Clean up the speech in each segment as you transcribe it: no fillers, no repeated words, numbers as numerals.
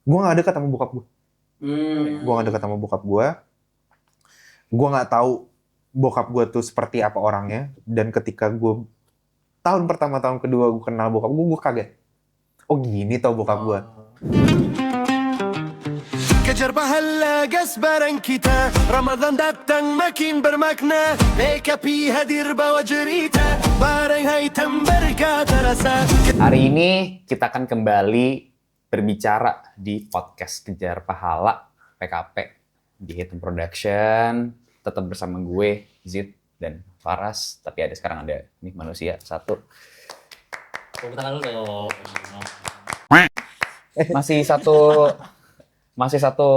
Gue nggak dekat sama bokap gue. Gue nggak dekat sama bokap gue. Gue nggak tahu bokap gue tuh seperti apa orangnya. Dan ketika gue tahun pertama, tahun kedua gue kenal bokap gue kaget. Oh gini tau bokap gue. Kejar bahalla gasbaran kita Ramadan datang makin bermakna Mereka pi hadir bawa cerita Barang hitam berkata rasa. Hari ini kita akan kembali berbicara di podcast Kejar Pahala PKP di Hitam Production. Tetap bersama gue, Zid dan Faras. Tapi sekarang ada nih manusia satu. Tepuk tangan dulu dong. Masih satu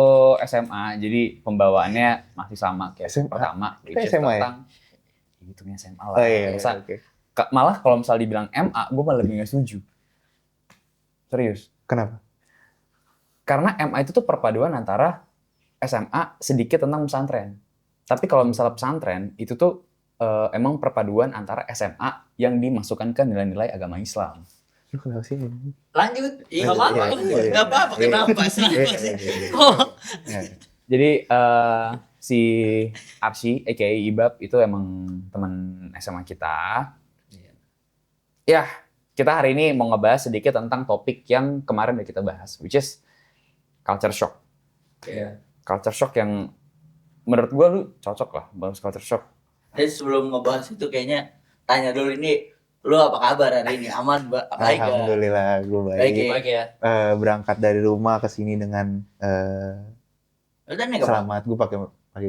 SMA, jadi pembawaannya masih sama kayak SMA? pertama. Kita SMA ya? Hitungnya SMA lah. Oh iya, Masa- oke. Malah kalau misalnya dibilang MA, gue malah lebih nggak setuju. Serius. Kenapa? Karena MA itu tuh perpaduan antara SMA sedikit tentang pesantren. Tapi kalau misalnya pesantren, itu tuh emang perpaduan antara SMA yang dimasukkan ke nilai-nilai agama Islam. Lu kenapa sih? Lanjut. Iya, Nggak apa-apa. iya, iya. Nggak apa-apa. Iya. Kenapa sih? Iya. Oh. Jadi si Arsy, aka Ibab, itu emang teman SMA kita. Ya, kita hari ini mau ngebahas sedikit tentang topik yang kemarin udah kita bahas, which is culture shock. Iya. Culture shock yang menurut gue lu cocok lah bahas culture shock. Jadi sebelum ngebahas itu kayaknya tanya dulu ini lu apa kabar hari ini? Aman, Baik gak? Alhamdulillah gue baik. Baik ya. Berangkat dari rumah ke sini dengan Lu tadi nggak apa? selamat. Gue pakai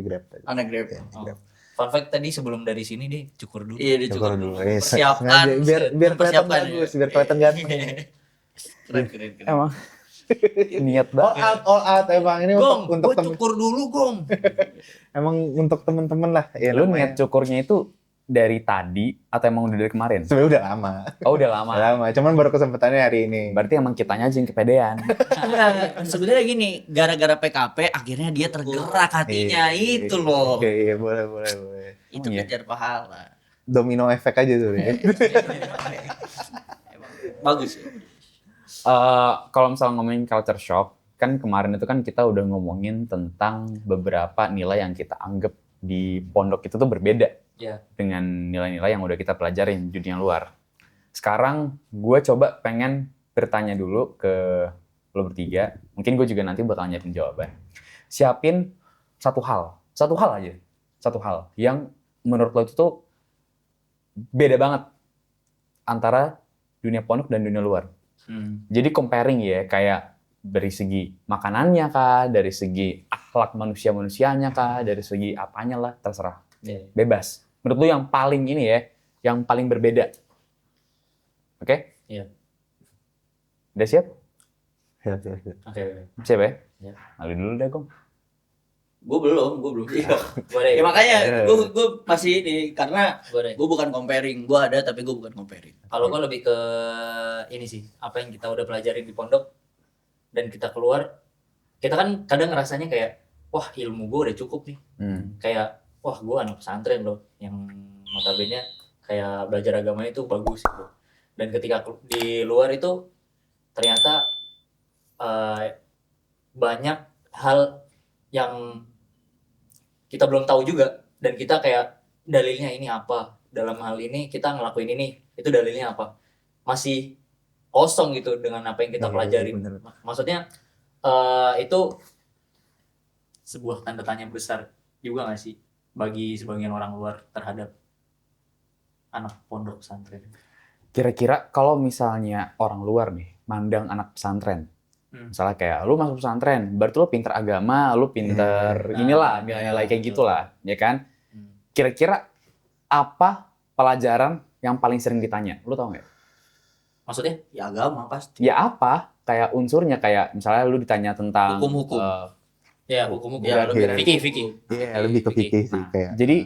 Grab tadi. Anak Grab. Ya, Oh. Grab. Fun fact tadi sebelum dari sini deh cukur dulu. Iya, Syukur dicukur dulu. dulu. Yes. Persiapkan. Sengaja, biar kelihatan Persiapkan bagus, ya. biar kelihatan ganteng. Keren. Emang niat banget. All out emang ini Gong, untuk gue temen, cukur dulu, Gong. emang untuk temen-temen lah. Ya, Lu namanya. niat cukurnya itu dari tadi atau emang udah dari kemarin? Sebenarnya udah lama. Oh udah lama. Udah lama, cuman baru kesempatannya hari ini. Berarti emang kitanya aja yang kepedean. Sebenarnya gini, gara-gara PKP akhirnya dia tergerak hatinya itu loh. Oke, iya boleh. Itu Oh, iya. kejar pahala. Domino efek aja tuh ya. Bagus ya. Kalau misalnya ngomongin culture shock, kan kemarin itu kan kita udah ngomongin tentang beberapa nilai yang kita anggap di pondok itu tuh berbeda Iya. dengan nilai-nilai yang udah kita pelajarin di dunia luar. Sekarang gue coba pengen bertanya dulu ke lo bertiga, mungkin gue juga nanti bakal nyiapin jawaban. Siapin satu hal yang menurut lo itu tuh beda banget antara dunia pondok dan dunia luar. Jadi comparing ya, kayak dari segi makanannya kah, dari segi akhlak manusia-manusianya kah, dari segi apanya lah, terserah. Iya. Bebas. Menurut lu yang paling ini ya, yang paling berbeda. Oke? Iya. Udah siap? Ya. Oke. Siap ya? Iya. Lalu dulu deh, Gong. Gue belum. Iya. Boleh. Ya makanya Iya. gue masih ini karena Boleh. gue bukan comparing. Gue ada tapi gue bukan comparing. Kalau gue lebih ke ini sih, apa yang kita udah pelajarin di pondok dan kita keluar, kita kan kadang ngerasanya kayak, wah ilmu gue udah cukup nih. Kayak, wah gue anak pesantren loh, yang notabene kayak belajar agamanya itu bagus gitu. Dan ketika di luar itu ternyata banyak hal yang kita belum tahu juga, dan kita kayak dalilnya ini apa, dalam hal ini kita ngelakuin ini, itu dalilnya apa, masih kosong gitu dengan apa yang kita Iya, pelajari. bener. Maksudnya itu sebuah tanda tanya besar juga nggak sih bagi sebagian orang luar terhadap anak pondok pesantren. Kira-kira kalau misalnya orang luar nih, mandang anak pesantren, misalnya kayak lu masuk pesantren, berarti lu pinter agama, lu pinter inilah, nilai-nilai kayak gitulah, ya kan? Kira-kira apa pelajaran yang paling sering ditanya? Lu tau nggak? Maksudnya Ya agama pasti. Ya apa? Kayak unsurnya, kayak misalnya lu ditanya tentang Hukum-hukum. ya hukum Ya, hukum lebih- fikih. Iya, lebih ke fikih sih Nah, kayak. jadi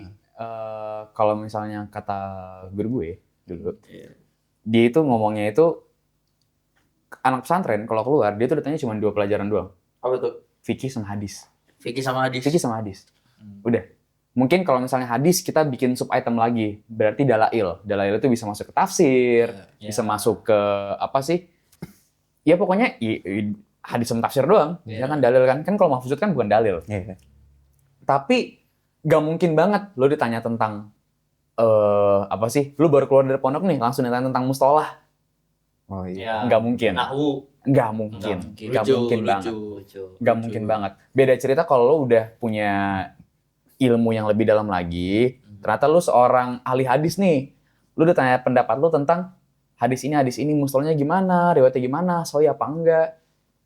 kalau misalnya kata guru gue dulu, Iya. dia itu ngomongnya itu anak pesantren kalau keluar dia tuh ditanya cuma 2 pelajaran doang, Apa tuh? fikih sama hadis. Fikih sama hadis. Fikih sama hadis. Udah. Mungkin kalau misalnya hadis kita bikin sub item lagi, berarti dalail. Dalail itu bisa masuk ke tafsir, Ya. bisa masuk ke apa sih? Ya pokoknya hadis sama tafsir doang, ya kan dalil kan kalau mahfuzat kan bukan dalil. Iya. Tapi gak mungkin banget lo ditanya tentang apa sih? Lu baru keluar dari pondok nih langsung ditanya tentang mustalah. Oh iya. Ya, Nggak mungkin. Nahu. Nggak mungkin. Nggak Lucu, mungkin lucu, banget. lucu. Nggak mungkin banget. Beda cerita kalau lo udah punya ilmu yang lebih dalam lagi. Ternyata lu seorang ahli hadis nih. Lu udah tanya pendapat lu tentang hadis ini mustalahnya gimana, riwayatnya gimana, sahih apa enggak.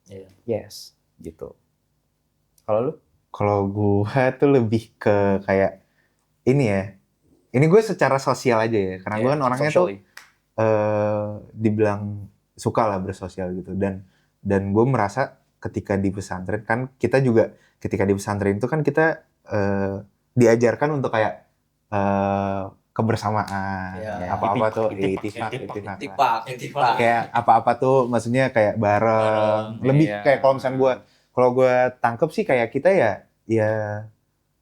Iya. Yes, gitu. Kalau lu? Kalau gua tuh lebih ke kayak ini ya. Ini gue secara sosial aja ya. Karena gue kan orangnya tuh Socially. dibilang suka lah bersosial gitu. Dan gue merasa ketika di pesantren kan kita juga ketika di pesantren itu kan kita diajarkan untuk kayak kebersamaan, Ya. apa-apa tuh Itifak. itifak. Tipak. Kayak apa-apa tuh maksudnya kayak bareng. Lebih Iya. kayak kalau misalnya gue tangkep sih kayak kita ya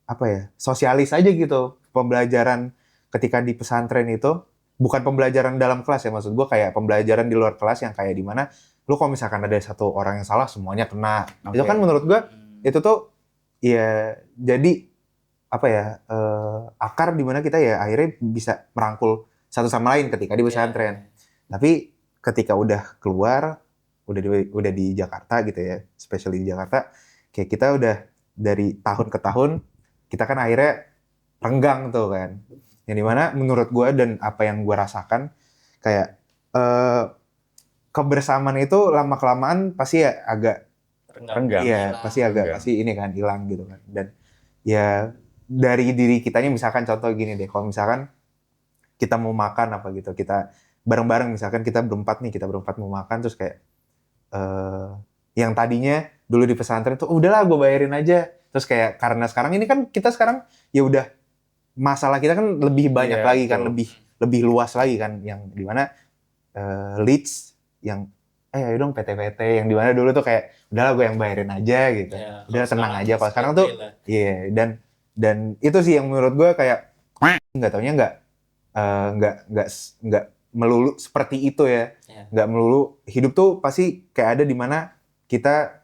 apa ya, sosialis aja gitu. Pembelajaran ketika di pesantren itu bukan pembelajaran dalam kelas ya, maksud gue kayak pembelajaran di luar kelas yang kayak di mana lu kalau misalkan ada satu orang yang salah semuanya kena. Oke. Itu kan menurut gue itu tuh ya jadi apa ya, akar di mana kita ya akhirnya bisa merangkul satu sama lain ketika di pesantren. Tapi ketika udah keluar, udah di Jakarta gitu ya, especially di Jakarta, kayak kita udah dari tahun ke tahun kita kan akhirnya renggang tuh kan. Yang dimana menurut gue dan apa yang gue rasakan kayak kebersamaan itu lama kelamaan pasti ya agak Renggang. iya, pasti agak pasti ini kan hilang gitu kan. Dan ya dari diri kitanya misalkan contoh gini deh, kalau misalkan kita mau makan apa gitu, kita bareng-bareng misalkan kita berempat mau makan terus kayak yang tadinya dulu di pesantren tuh udahlah gue bayarin aja. Terus kayak karena sekarang ini kan kita sekarang ya udah masalah kita kan lebih banyak Iya, lagi kan, betul. lebih luas lagi kan, yang dimana leads yang ayo dong PT-PT yang dimana dulu tuh kayak udahlah gue yang bayarin aja gitu. Ya, Udah kalau tenang sekarang aja. Kalau sekarang tuh lah. iya, dan itu sih yang menurut gue kayak nggak taunya nggak melulu seperti itu ya. Iya. Nggak melulu hidup tuh pasti kayak ada di mana kita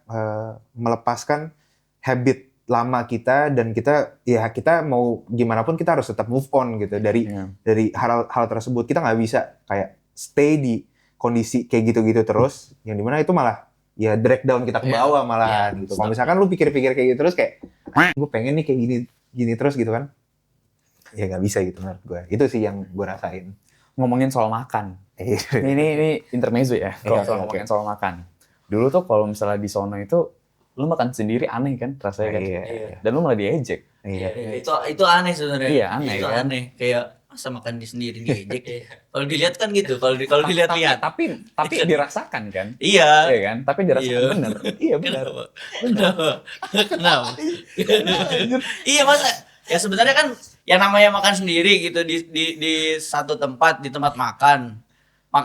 melepaskan habit lama kita dan kita mau gimana pun kita harus tetap move on gitu dari Iya. hal tersebut. Kita nggak bisa kayak stay di kondisi kayak gitu-gitu terus, yang dimana itu malah ya drag down kita ke bawah malah gitu. Kalau misalkan lu pikir-pikir kayak gitu terus kayak gue pengen nih kayak gini terus gitu kan, ya nggak bisa gitu menurut gue. Itu sih yang gue rasain. Ngomongin soal makan. Iya. Ini intermezzo ya. Kalau Iya, soal oke. ngomongin soal makan. Dulu tuh kalau misalnya di sono itu lu makan sendiri aneh kan rasanya kan. Iya. Dan lu malah diejek. Iya. Itu aneh sebenarnya. Iya, aneh itu kan? aneh. Kayak masa makan di sendiri diejek. Kalau dilihat kan gitu. Kalau dilihat-lihat. Tapi dirasakan kan? Iya. Iya kan? Tapi dirasakan Iya. bener. Iya bener. Kenapa? Iya masa ya sebenarnya kan yang namanya makan sendiri gitu di satu tempat, di tempat makan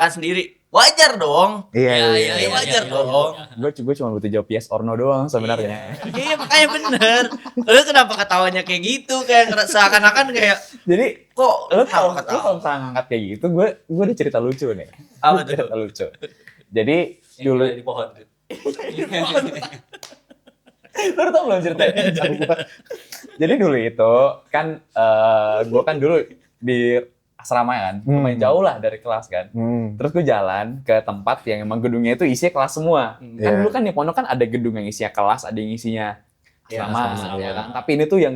sendiri wajar dong. Iya. Ya wajar dong. Gue cuma butuh jawab yes or no doang sebenarnya. Iya makanya bener. Lu kenapa ketawanya kayak gitu, kayak seakan-akan kayak Jadi kok lu kenapa kalau misalnya ngangkat kayak gitu, gue ada cerita lucu nih. Apa tuh? Cerita lucu. Jadi Yang dulu di pohon. lu tau belum ceritanya? Jadi dulu itu kan gue kan dulu di asrama kan, lumayan jauh lah dari kelas kan. Terus gue jalan ke tempat yang emang gedungnya itu isinya kelas semua. Kan Iya. dulu kan di pondok kan ada gedung yang isinya kelas, ada yang isinya asrama, asrama, ya ya. kan. Tapi ini tuh yang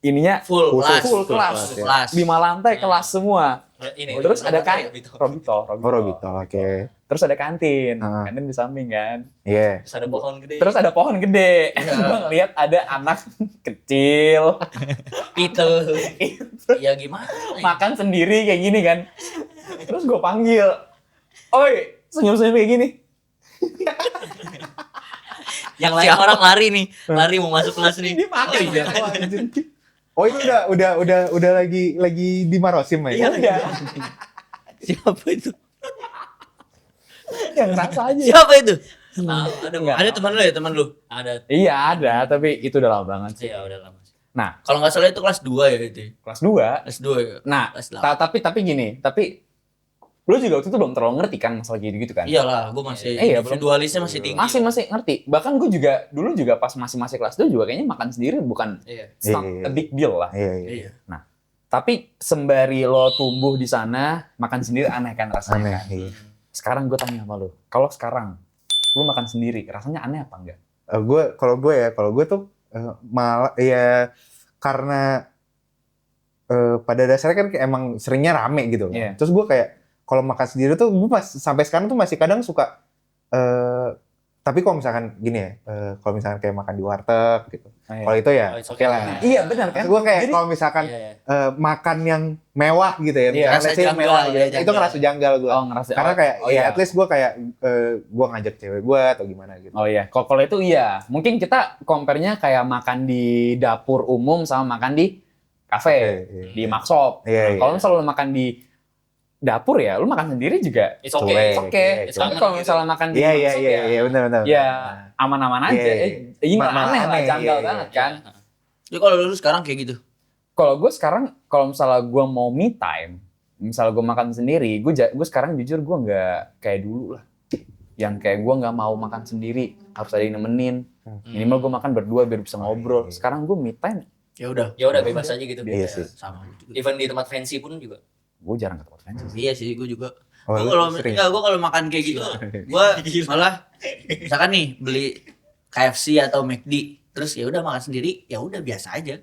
ininya full Khusus. kelas. full kelas. Full kelas. 5 lantai kelas semua. Ini. Terus ada kan? kan Robito. Oh Robito, oke. Terus ada kantin, Ah. kantin di samping kan. Iya. Terus ada pohon gede. Terus ada pohon gede. Gue ngeliat ada anak kecil Itu. Ya gimana? makan sendiri kayak gini kan. Terus gue panggil, oi senyum-senyum kayak gini. Yang lain orang lari nih, lari mau masuk kelas nih. Dia makan. Oh iya. Oh itu udah lagi di Marosim ya? Iya. Siapa itu? Yang rasa aja. Siapa itu? Enggak. Ada teman lu ya, teman lu? Ada. Iya ada, tapi itu udah lama banget sih. Iya udah lama. Nah, Kalau nggak salah itu kelas 2 ya itu. kelas 2. Kelas 2 ya. Nah, Kelas 8. tapi gini, tapi Lu juga waktu itu belum terlalu ngerti kan masalah gitu kan? Iyalah, gue masih Iya, belum. individualisnya masih tinggi. Masih ngerti. Bahkan gue juga dulu juga pas masih kelas 2 juga kayaknya makan sendiri bukan Iya. it's not a big deal lah. Iya. Iya. Tapi sembari lo tumbuh di sana, makan sendiri aneh kan rasanya. Aneh. Kan? Iya. Sekarang gue tanya sama lo, kalau sekarang lu makan sendiri, rasanya aneh apa enggak? Kalau gue tuh malah ya karena pada dasarnya kan kayak emang seringnya rame gitu loh. Iya. Terus gue kayak kalau makan sendiri tuh gue sampai sekarang tuh masih kadang suka tapi kalau misalkan gini ya, kalau misalkan kayak makan di warteg gitu. Kalau itu ya Oh, it's oke okay. lah. Iya benar kan? Gue kayak Jadi- kalau misalkan Iya. makan yang mewah gitu ya, Iya, misalkan rasa let's say janggal, mewah ya, gitu, itu janggal. ngerasa janggal gue. Oh ngerasa. Karena kayak oh, ya iya. at least gue kayak gue ngajak cewek gue atau gimana gitu. Oh iya, kalau itu iya. Mungkin kita compare-nya kayak makan di dapur umum sama makan di kafe, Iya. di makshop. Iya, iya. Kalau misalnya lu makan di dapur ya, lu makan sendiri juga It's okay. it's okay. It's Tapi okay. kalau misalnya makan di Iya makshop ya, benar. ya aman-aman aja. Iya, iya. Ini nggak Malah aneh lah, aneh, janggal iya, banget kan. Jadi kalau lu sekarang kayak gitu. Kalau gue sekarang, kalau misalnya gue mau me time, misalnya gue makan sendiri, gue sekarang jujur gue nggak kayak dulu lah. Yang kayak gue nggak mau makan sendiri, harus ada yang nemenin. Minimal gue makan berdua biar bisa ngobrol. Sekarang gue me time, Ya udah. Ya udah bebas aja gitu. Iya sih. Sama juga. Even di tempat fancy pun juga. gue jarang ketemu friends sih. Iya sih, gue juga. Oh, Gue lu kalau sering? gue kalau makan kayak gitu, gue malah misalkan nih beli KFC atau McD, terus ya udah makan sendiri, ya udah biasa aja.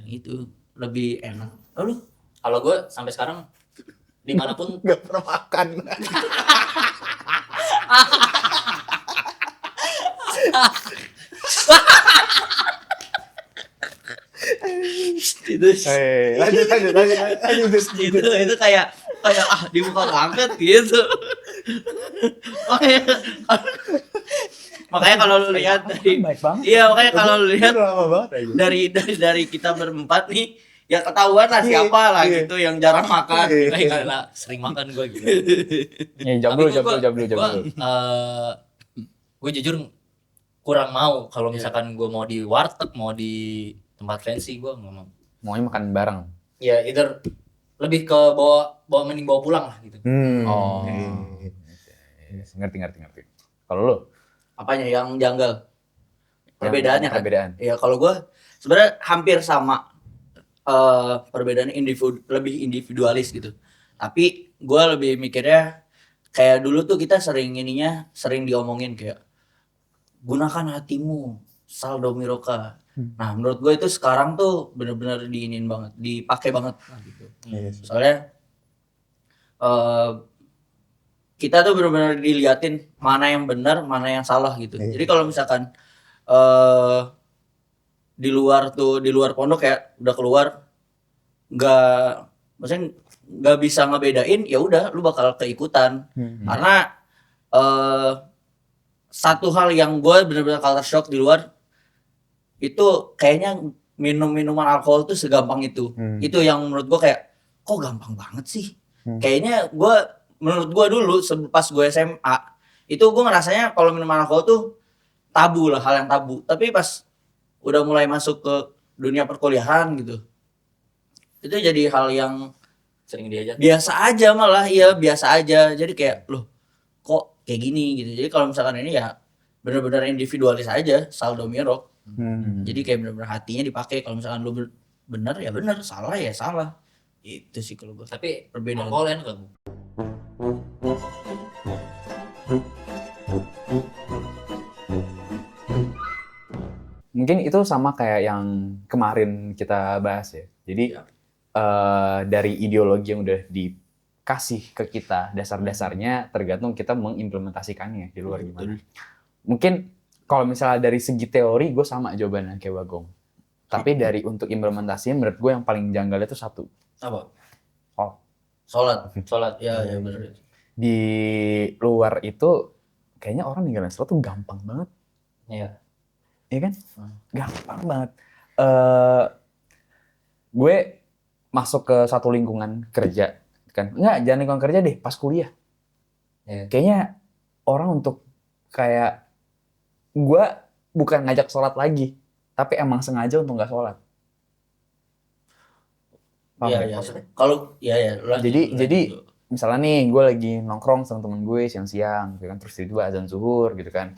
Itu lebih enak. Lalu Kalau gue sampai sekarang dimanapun Gak pernah makan. itu Lanjut. itu kayak dibuka banget gitu. makanya makanya kalau lu lihat dari Baik banget. iya makanya kalau lu lihat lama banget aja. dari kita berempat nih ya ketahuan lah Iya, siapa lah iya. gitu yang jarang makan. Iya. enggak lah, sering makan gue gitu. Ya, jawab dulu. Gue jujur kurang mau kalau misalkan gue mau di warteg, mau di tempat fancy, gue nggak mau. Maunya makan bareng. Ya either lebih ke mending bawa pulang lah gitu. Oh. Ngerti. Kalau lu? Apanya yang janggal? Perbedaannya kan? Perbedaan. Ya kalau gue sebenarnya hampir sama. Perbedaan lebih individualis gitu. Tapi gue lebih mikirnya kayak dulu tuh kita sering diomongin kayak gunakan hatimu, saldo miroka. Nah menurut gue itu sekarang tuh bener-bener diinin banget, dipakai banget. Nah, gitu. Soalnya kita tuh bener-bener diliatin mana yang benar, mana yang salah gitu. Jadi kalau misalkan di luar pondok kayak udah keluar maksudnya nggak bisa ngebedain, ya udah lu bakal keikutan. Karena satu hal yang gue bener-bener culture shock di luar itu kayaknya minuman alkohol tuh segampang itu. Itu yang menurut gue kayak kok gampang banget sih. Kayaknya menurut gue dulu pas gue SMA itu gue ngerasanya kalau minuman alkohol tuh tabu lah, hal yang tabu. Tapi pas udah mulai masuk ke dunia perkuliahan gitu, itu jadi hal yang Sering diajak. biasa aja, malah iya biasa aja. Jadi kayak loh kok kayak gini gitu. Jadi kalau misalkan ini ya benar-benar individualis aja, saldo mirok. Jadi kayak benar-benar hatinya dipakai. Kalau misalkan lu benar ya benar, salah ya salah. Itu sih kalau gue. Tapi Perbedaan. alkohol enak gak? Mungkin itu sama kayak yang kemarin kita bahas ya. Jadi dari ideologi yang udah dikasih ke kita, dasar-dasarnya tergantung kita mengimplementasikannya di luar gimana. Mungkin kalau misalnya dari segi teori gue sama jawabannya kayak Bagong. Tapi dari untuk implementasinya menurut gue yang paling janggal itu satu. Apa? Oh. Sholat. Ya benar. Di luar itu kayaknya orang ninggalin sholat tuh gampang banget. Iya. Iya kan? Gampang banget. Gue masuk ke satu lingkungan kerja kan. Enggak, jangan lingkungan kerja deh, pas kuliah. Iya. Kayaknya orang untuk kayak gue bukan ngajak sholat lagi, tapi emang sengaja untuk nggak sholat. Paham Iya nggak? iya. Kalau iya ya. Jadi misalnya nih gue lagi nongkrong sama temen gue siang-siang gitu kan, terus tiba-tiba azan zuhur gitu kan,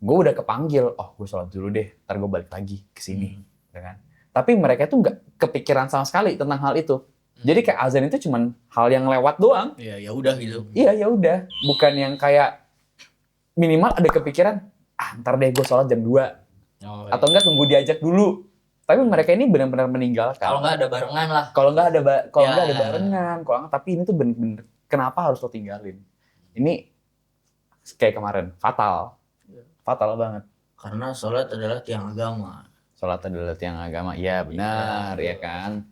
gue udah kepanggil, oh gue sholat dulu deh, ntar gue balik lagi ke sini gitu kan. Tapi mereka tuh nggak kepikiran sama sekali tentang hal itu. Jadi kayak azan itu cuman hal yang lewat doang. Iya, ya udah gitu. Iya ya udah, bukan yang kayak minimal ada kepikiran, ntar deh gue sholat jam 2 Oh, atau enggak tunggu diajak dulu. Tapi mereka ini benar-benar meninggalkan. kalau nggak ada barengan lah. Kalau nggak ada Ya. nggak ada barengan, kalau nggak, tapi ini tuh bener-bener kenapa harus lo tinggalin? Ini kayak kemarin fatal banget. Karena sholat adalah tiang agama. Sholat adalah tiang agama, ya benar ya kan.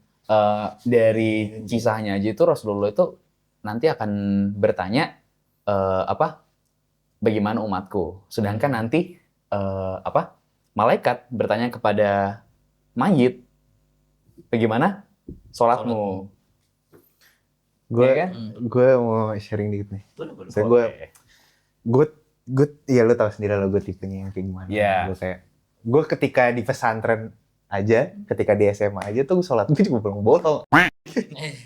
Dari kisahnya aja itu Rasulullah itu nanti akan bertanya bagaimana umatku, sedangkan nanti malaikat bertanya kepada mayit bagaimana sholatmu. Gue Iya kan? gue mau sharing dikit nih. Boleh. Saya gue ya lu tahu sendiri lah gue tipenya yang kayak gimana. Iya. Gue ketika di pesantren aja, ketika di SMA aja tuh sholat gue cuma bolong-bolong.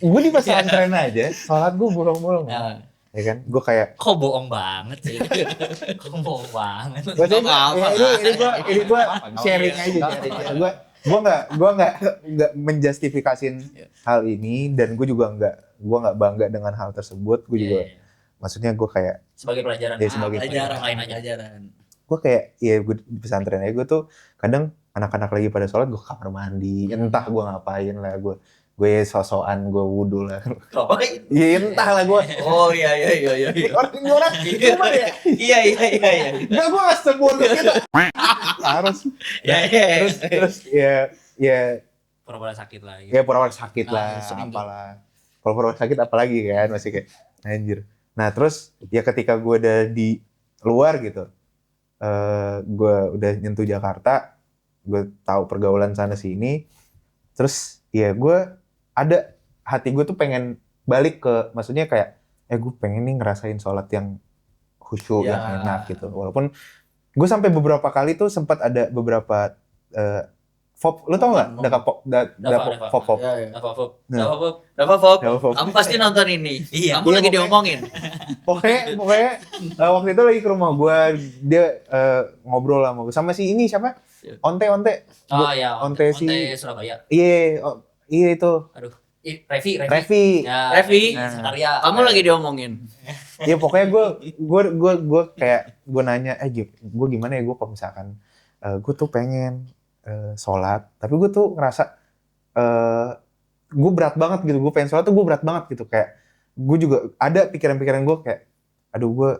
Gue di pesantren aja, sholat gue bolong-bolong. Ya. Ya kan? Gue kayak Kok bohong banget sih? Kok bohong banget? ini gue sharing aja. Gue nggak menjustifikasin hal ini dan gue nggak bangga dengan hal tersebut. Gue juga maksudnya gue kayak Sebagai pelajaran. Ya, sebagai Pelajaran. gue kayak ya gue di pesantren aja gue tuh kadang anak-anak lagi pada sholat gue kamar mandi entah gue ngapain lah gue sosokan gue wudhu lah Oh, ya entah lah gue oh iya. orang cuma ya Iya. nggak gue nggak sebodoh gitu harus Iya. terus ya Pura-pura sakit lah. Gitu. ya pura-pura sakit lah sering tuh. apalah kalau pura-pura sakit apalagi kan masih kayak anjir. Nah terus ya ketika gue udah di luar gitu gue udah nyentuh Jakarta, gue tahu pergaulan sana sini, terus ya gue ada hati gue tuh pengen balik ke, maksudnya kayak gue pengen nih ngerasain sholat yang khusyuk Ya. yang enak gitu, walaupun gue sampai beberapa kali tuh sempat ada beberapa FOP, lu tau nggak? FOP. Iya. Apa-apa. Nah. Dapat Fok. FOP. Kamu pasti nonton ini. Iya. Kamu lagi Iya, diomongin. Pokoknya waktu itu lagi ke rumah gue, dia ngobrol sama gue, sama si ini siapa? Onte. Oh ya. Onte si- Surabaya. Iya itu. Aduh. Revi. Revi. Ya, Revi. Sekaria. Kamu lagi diomongin. Ya pokoknya gue kayak gue nanya, gue gimana ya gue kalau misalkan gue tuh pengen sholat, tapi gue tuh ngerasa gue berat banget gitu, gue pengen sholat tuh gue berat banget gitu, kayak gue juga ada pikiran-pikiran gue kayak, aduh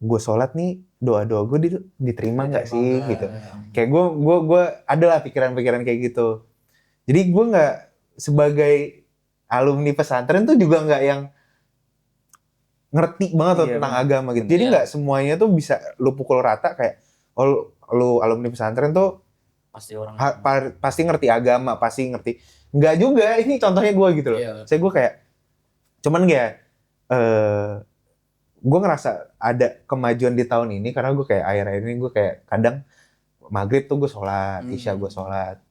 gue sholat nih doa gue diterima nggak sih gitu, kayak gue adalah pikiran-pikiran kayak gitu, jadi gue nggak sebagai alumni pesantren tuh juga nggak yang ngerti banget tentang agama gitu. Jadi nggak semuanya tuh bisa lu pukul rata kayak lu alumni pesantren tuh Pasti orang. pasti ngerti agama, pasti ngerti. Nggak juga, ini contohnya gue gitu loh. Iya. Saya gue kayak cuman gue ngerasa ada kemajuan di tahun ini karena gue kayak akhir-akhir ini gue kayak kadang maghrib tuh gue sholat, isya gue sholat,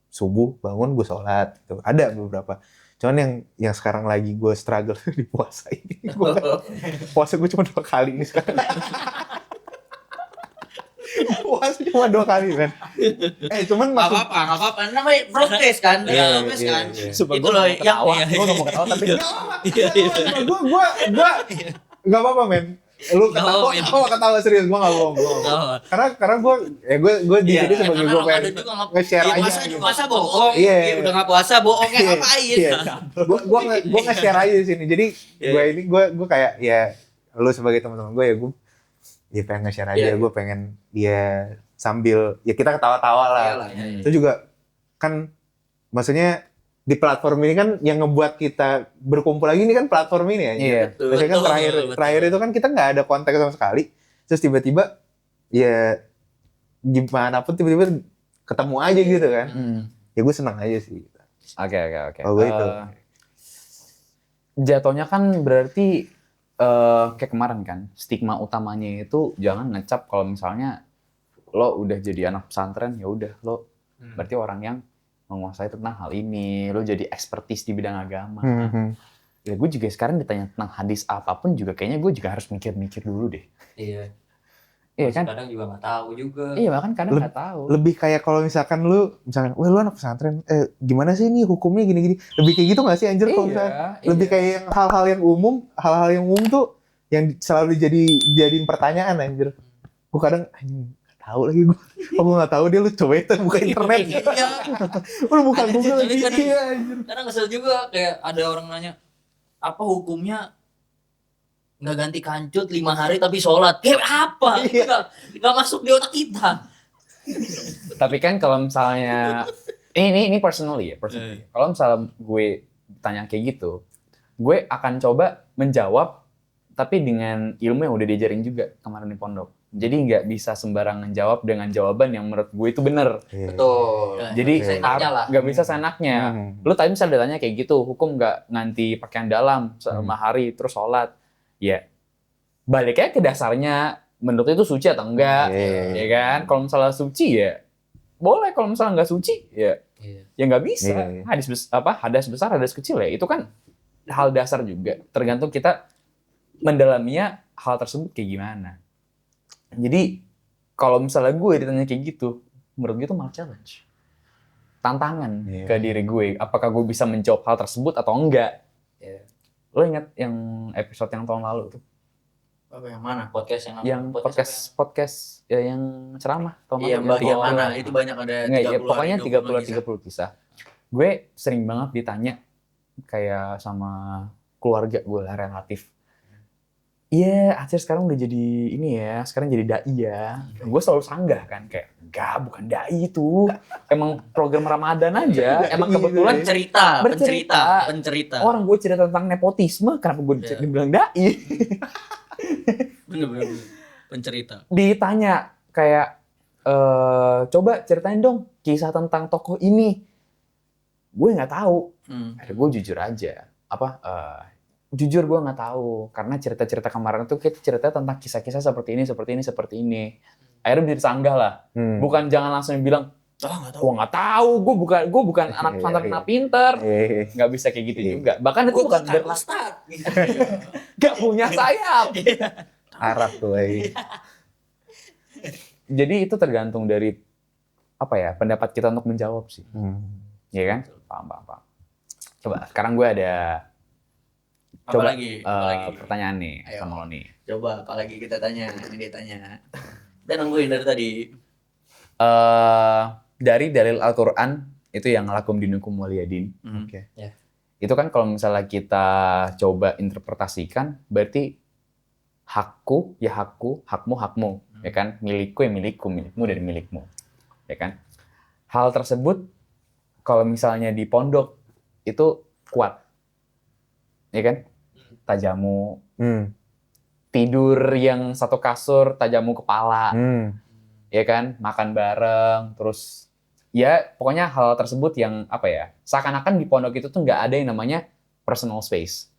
subuh bangun gue sholat gitu. Ada beberapa. Cuman yang sekarang lagi gue struggle di puasa ini. Puasa gue cuma 2 kali ini sekarang. Puasa cuma 2 kali kan. Cuman Nggak apa-apa. Namanya progres kan. Iya, Progres iya, kan. iya. Itu loh yang Gue gak mau ketawa tapi gue gak apa-apa men. Lu Nggak ketawa, apa-apa, men. ketawa serius, gue gak bohong. Karena gue di sini sebagai gue pengen nge-share aja. Masa bohong? Iya. Udah nggak puasa bohongnya ngapain? Gue nge-share aja di sini. Jadi gue kayak ya lu sebagai teman-teman gue ya pengen nge-share aja. Gue pengen ya sambil ya kita ketawa-tawa lah. Iyalah. Itu juga kan maksudnya di platform ini kan yang ngebuat kita berkumpul lagi ini kan platform ini ya. Iya. Maksudnya kan terakhir itu kan kita nggak ada kontak sama sekali. Terus tiba-tiba ya gimana pun tiba-tiba ketemu aja gitu kan. Ya gue senang aja sih. Oke. Oh, gue itu. Jatuhnya kan berarti kayak kemarin kan, stigma utamanya itu jangan ngecap kalau misalnya lo udah jadi anak pesantren, ya udah lo berarti orang yang menguasai tentang hal ini, lo jadi expertise di bidang agama. Ya gue juga sekarang ditanya tentang hadis apapun juga kayaknya gue juga harus mikir-mikir dulu deh. Iya. Iya kan? Kadang juga nggak tahu juga. Iya bahkan kadang nggak tahu. Lebih kayak kalau misalkan misalkan, wah lu anak pesantren, gimana sih ini hukumnya gini-gini. Lebih kayak gitu nggak sih anjir kalau misalnya? Lebih kayak yang hal-hal yang umum tuh yang selalu jadiin pertanyaan anjir. Gue kadang nggak tahu lagi gue. Oh gue nggak tahu dia, lu coba itu buka internet. Iya. Lu buka Ada Google sih, lagi. Iya anjir. Kadang kesel juga kayak ada orang nanya apa hukumnya nggak ganti kancut 5 hari tapi sholat. Kayak apa? Nggak masuk di otak kita. Tapi kan kalau misalnya ini personally ya, personally. Kalau misalnya gue tanya kayak gitu, gue akan coba menjawab tapi dengan ilmu yang udah diajarin juga kemarin di pondok. Jadi nggak bisa sembarangan jawab dengan jawaban yang menurut gue itu bener. Betul. Jadi seenaknya lah. nggak bisa seenaknya. Lu tadi misalnya ditanya kayak gitu, hukum nggak nganti pakaian dalam selama hari terus sholat, ya baliknya ke dasarnya menurut itu suci atau enggak, ya kan? Kalau misalnya suci ya boleh, kalau misalnya nggak suci ya ya nggak bisa. Hadas besar, hadas kecil ya itu kan hal dasar juga. Tergantung kita mendalaminya hal tersebut kayak gimana. Jadi kalau misalnya gue ditanya kayak gitu, menurut gue itu malah challenge, tantangan ke diri gue. Apakah gue bisa menjawab hal tersebut atau enggak? Lo ingat yang episode yang tahun lalu tuh? Apa yang mana? Podcast Yang podcast ya, yang ceramah tahun Iya, lalu. bagian mana? Itu banyak ada 30 Ya, pokoknya hari, 30 kisah. Gue sering banget ditanya kayak sama keluarga gue lah relatif. Iya, Aceh sekarang udah jadi ini ya, sekarang jadi dai ya. Gue selalu sanggah kan, kayak enggak, bukan dai itu. Emang program Ramadan aja. Emang kebetulan pencerita. orang gue cerita tentang nepotisme, kenapa gue dibilang dai? Bener. Pencerita. Ditanya kayak, coba ceritain dong kisah tentang tokoh ini. Gue nggak tahu. Gue jujur aja. Jujur gue nggak tahu, karena cerita-cerita kemarin tuh kita cerita tentang kisah-kisah seperti ini. Akhirnya menjadi sanggah lah. Bukan jangan langsung bilang, gue nggak tahu, gue bukan anak pesantren pinter, nggak bisa kayak gitu juga. Bahkan itu bukan nggak punya sayap. Arab tuh. Jadi itu tergantung dari pendapat kita untuk menjawab sih, ya kan? Paham. Coba sekarang gue ada. Coba Apalagi? pertanyaan nih. Ayo. Sama lo nih. Coba apalagi kita tanya, ini dia tanya. Dan nungguin dari tadi. Dari dalil Al-Quran itu yang lakum dinukum waliyadin. Oke. Ya. Itu kan kalau misalnya kita coba interpretasikan, berarti hakku ya hakku, hakmu hakmu, ya kan? Milikku ya milikku, milikmu dari milikmu, ya kan? Hal tersebut kalau misalnya di pondok itu kuat, ya kan? Tajamu, tidur yang satu kasur, tajamu kepala, ya kan? Makan bareng, terus ya pokoknya hal tersebut yang seakan-akan di pondok itu tuh nggak ada yang namanya personal space.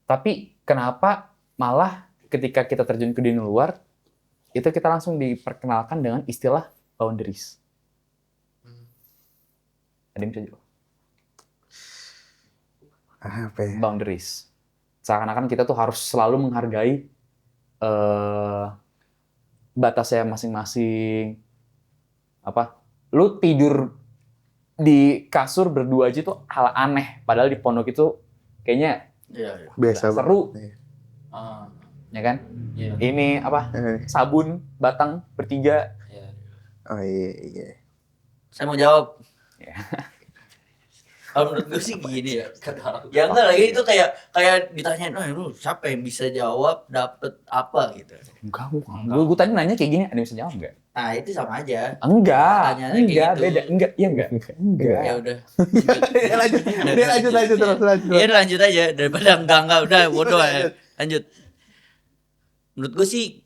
Tapi kenapa malah ketika kita terjun ke dunia luar, itu kita langsung diperkenalkan dengan istilah boundaries. Ada yang bisa jawab? Apa ya? Boundaries. Seakan-akan kita tuh harus selalu menghargai batasnya masing-masing. Lu tidur di kasur berdua aja tuh hal aneh. Padahal di pondok itu kayaknya Biasa seru. Ya kan? Iya. Ini sabun batang bertiga. Oh iya. Saya mau jawab. Ya. Kalau menurut gue sih gini ya. Ya enggak lagi itu kayak ditanyain, lu siapa yang bisa jawab dapet apa gitu. Enggak, gue tadi nanya kayak gini, ada yang bisa jawab nggak? Nah itu sama aja. Enggak, Pertanyaannya kayak gitu. beda, enggak. Ya udah. lanjut terus. Iya lanjut aja daripada enggak udah bodoh ya. Lanjut. Menurut gue sih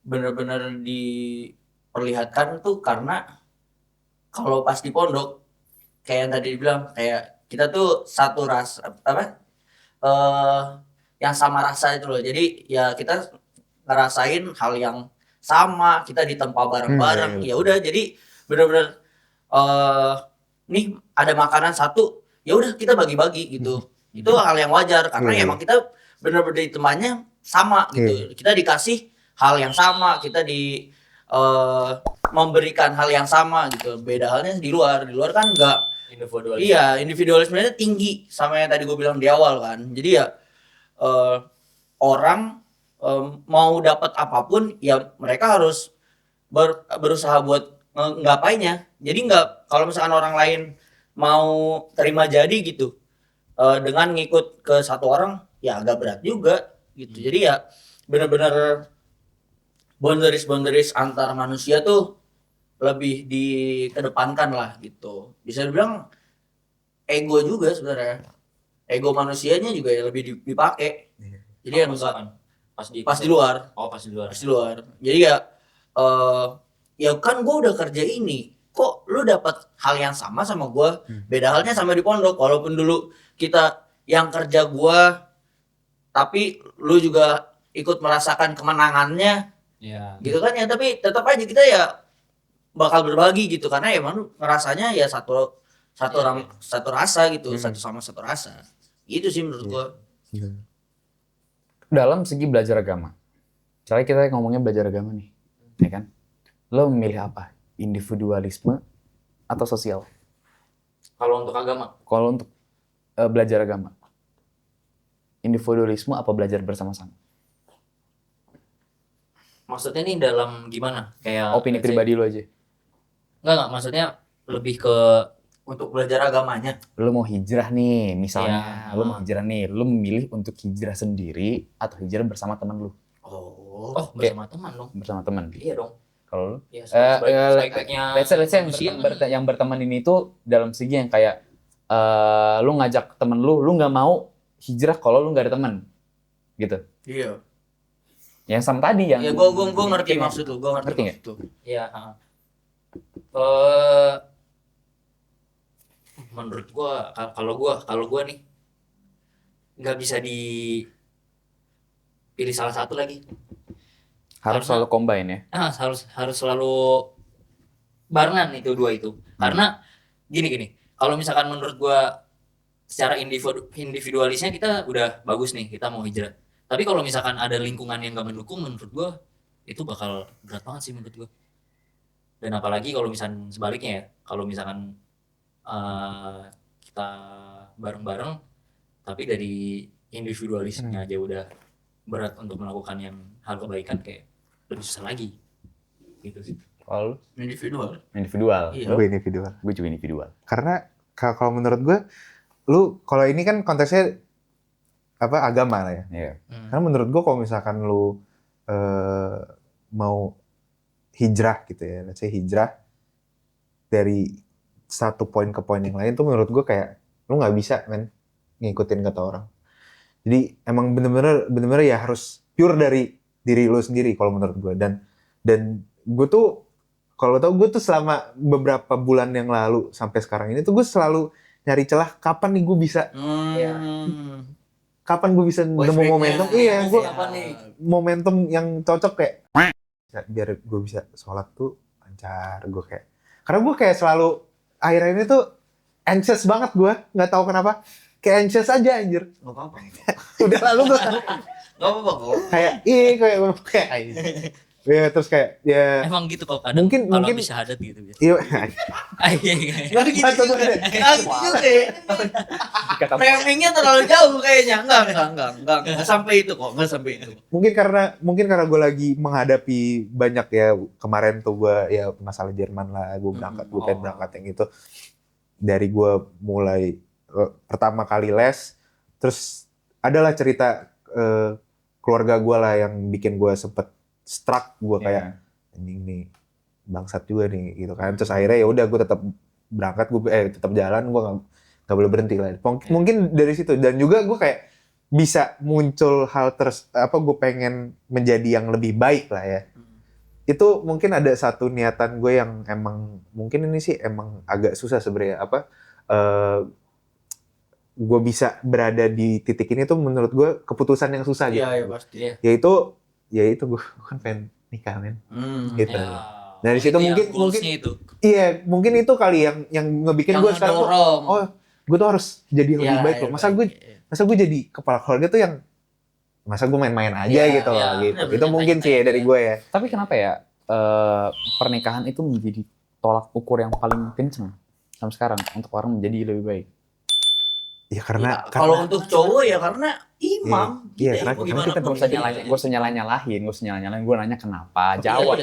benar-benar diperlihatkan tuh karena kalau pas di pondok kayak yang tadi dibilang kayak kita tuh satu rasa yang sama rasa itu loh. Jadi ya kita ngerasain hal yang sama, kita ditempa bareng-bareng. Ya udah jadi benar-benar nih ada makanan satu, ya udah kita bagi-bagi gitu. Itu hal yang wajar karena Iya. emang kita benar-benar temannya sama gitu. Kita dikasih hal yang sama, kita memberikan hal yang sama gitu. Beda halnya di luar. Di luar kan enggak. Individualis. Iya, individualismenya tinggi sama yang tadi gue bilang di awal kan. Jadi ya eh, orang mau dapat apapun ya mereka harus berusaha buat nggapainya. Jadi nggak kalau misalkan orang lain mau terima jadi gitu dengan ngikut ke satu orang ya agak berat juga gitu. Jadi ya benar-benar boundaries antar manusia tuh lebih dikedepankan lah gitu. Bisa dibilang ego juga sebenarnya. Ego manusianya juga ya lebih dipakai. Jadi yang enggak pas di luar. Oh, pas di luar. Pas di luar. Jadi ya ya kan gue udah kerja ini. Kok lu dapat hal yang sama gue? Beda halnya sama di pondok. Walaupun dulu kita yang kerja gue tapi lu juga ikut merasakan kemenangannya Iya. gitu kan ya, tapi tetap aja kita ya bakal berbagi gitu karena emang ngerasanya ya satu rasa gitu, satu rasa. Itu sih menurut gua. Dalam segi belajar agama. Misalnya kita ngomongnya belajar agama nih, ya kan? Lo memilih apa? Individualisme atau sosial? Kalau untuk agama, Kalau untuk belajar agama, individualisme apa belajar bersama-sama? maksudnya nih dalam gimana? Kayak Opini let's say- pribadi lo aja. Enggak, maksudnya lebih ke Untuk belajar agamanya. Lo mau hijrah nih, misalnya. Iya. Lo mau hijrah nih, lo memilih untuk hijrah sendiri atau hijrah bersama teman lo? oh bersama teman dong. Bersama teman. Iya dong. Kalau lo? Iya, Let's say yang berteman ini tuh dalam segi yang kayak lu ngajak temen lu nggak mau hijrah kalau lu nggak ada teman, gitu. Iya. Yang sama tadi yang. Ya gua ngerti maksud lu, gua ngerti Ngerti nggak? maksud lu. Iya. Menurut gua kalau gua nih nggak bisa dipilih salah satu lagi. Harus Karena- selalu combine ya. Harus selalu barengan itu dua itu. Karena gini. Kalau misalkan menurut gua secara individualisnya kita udah bagus nih, kita mau hijrah. Tapi kalau misalkan ada lingkungan yang nggak mendukung, menurut gua itu bakal berat banget sih menurut gua. Dan apalagi kalau misalkan sebaliknya ya, kalau misalkan kita bareng-bareng, tapi dari individualisnya aja udah berat untuk melakukan yang hal kebaikan, kayak lebih susah lagi. Gitu sih. Kalau lu? Individual. Individual. Iya. Gue individual. Gue juga individual. Karena kalau menurut gue, lu kalau ini kan konteksnya apa agama lah ya. Iya. Karena menurut gue kalau misalkan lu mau hijrah gitu ya, let's say hijrah dari satu poin ke poin yang lain tuh menurut gue kayak lu nggak bisa ngikutin kata orang. Jadi emang bener-bener ya harus pure dari diri lu sendiri kalau menurut gue. Dan gue tuh kalau tau gue tuh selama beberapa bulan yang lalu sampai sekarang ini tuh gue selalu nyari celah kapan nih gue bisa kapan gue bisa nemu momentum. Iya, gue momentum yang cocok kayak biar gue bisa sholat tuh lancar. Gue kayak karena gue kayak selalu akhir-akhir ini tuh anxious banget gue, nggak tahu kenapa. Kayak anxious aja anjir. Gak apa-apa. Udah lalu gue Gak apa-apa kok. kayak ya terus kayak ya Emang gitu kok kadang Mungkin- kalau mungkin- habis syahadat gitu. iya Gak gitu juga. Gak gitu juga ya. Framingnya terlalu jauh kayaknya. Enggak sampai itu kok. Enggak sampai itu. mungkin karena gue lagi menghadapi banyak ya kemarin tuh gue ya masalah Jerman lah, gue berangkat gue pengen berangkat yang itu dari gue mulai pertama kali les, terus adalah cerita keluarga gue lah yang bikin gue sempet struck, gue kayak anjing nih bangsat juga nih gitu kan. Terus akhirnya ya udah gue tetap berangkat, gue tetap jalan, gue nggak boleh berhenti lah. Mungkin dari situ dan juga gue kayak bisa muncul hal gue pengen menjadi yang lebih baik lah ya. Itu mungkin ada satu niatan gue yang emang mungkin ini sih emang agak susah sebenarnya gue bisa berada di titik ini tuh menurut gue keputusan yang susah gitu. Iya pasti. Iya. Yaitu gue kan pengen nikah men. Hmm. Gitu. Ya. Dari situ Itu yang mungkin goalsnya itu. iya, mungkin itu kali yang ngebikin gue Yang sekarang tuh, ngedorong. oh, gue tuh harus jadi lebih Iya, baik iya, loh. Masa gue jadi kepala keluarga tuh yang masa gue main-main aja Iya, gitu loh iya, gitu. bener-bener Itu mungkin sih ya main-main dari aja. gue ya. Tapi kenapa ya pernikahan itu menjadi tolak ukur yang paling kenceng sampai sekarang untuk orang menjadi lebih baik? Ya karena Ya, kalau untuk cowok ya karena imam. Iya, Kita karena mau kita gimana Gak pun usah kita nyalain, gitu. gue usah nyalain, gue nanya kenapa, jawab.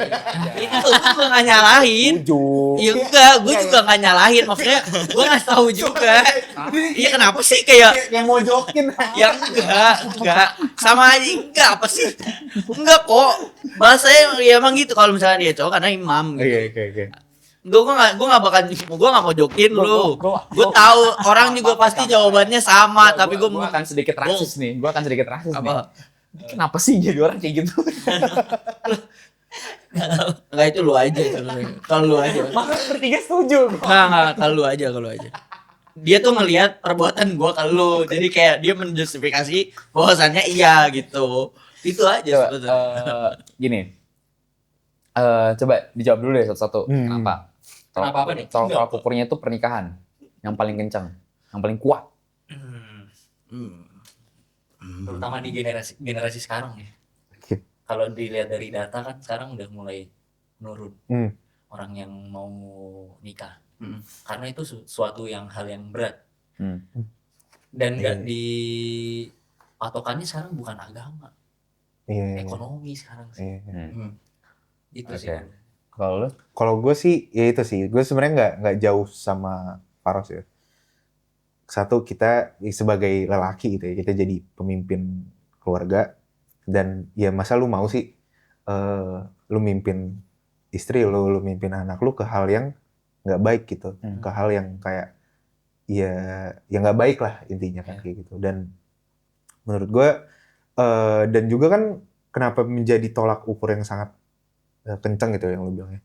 Itu gue gak nyalahin. Setuju. Iya enggak, gue juga gak nyalahin. Maksudnya gue gak tahu juga. Iya kenapa sih kayak yang mau jokin. ya enggak. Sama aja enggak apa sih? Enggak kok. Bahasanya ya emang gitu kalau misalnya dia cowok karena imam gitu. Oke. Gue gak mau jokin lu. Gue tahu orang juga pasti jawabannya sama, tapi gue gue akan sedikit rasis nih. Gue akan sedikit rasis nih. Kenapa sih jadi orang kayak gitu? Enggak itu lu aja. Kalau lu aja. Makanya bertiga setuju. Enggak, kalau lu aja. Dia tuh ngelihat perbuatan gua ke lu. Jadi kayak dia menjustifikasi bahwasannya iya gitu. Itu aja Coba, sebetulnya. gini. Coba dijawab dulu deh satu-satu. Kenapa? Kenapa apa nih? Tolak ukurnya itu pernikahan yang paling kencang, yang paling kuat. Terutama di generasi sekarang ya. Oke. Kalau dilihat dari data kan sekarang udah mulai menurun Hmm. orang yang mau nikah. Hmm. Karena itu suatu hal yang berat. Hmm. Dan nggak Iya. di patokannya sekarang bukan agama, Iya. ekonomi sekarang sih. Iya. Itu Oke. sih. Kalau lu? Kalau gue sih ya itu sih. Gue sebenarnya nggak jauh sama Faros ya. Satu, kita sebagai lelaki gitu ya, kita jadi pemimpin keluarga, dan ya masa lu mau sih lu mimpin istri lu mimpin anak lu ke hal yang nggak baik gitu, ke hal yang kayak ya nggak baik lah intinya kan kayak gitu. Dan menurut gue dan juga kan kenapa menjadi tolak ukur yang sangat kencang gitu yang lu bilangnya.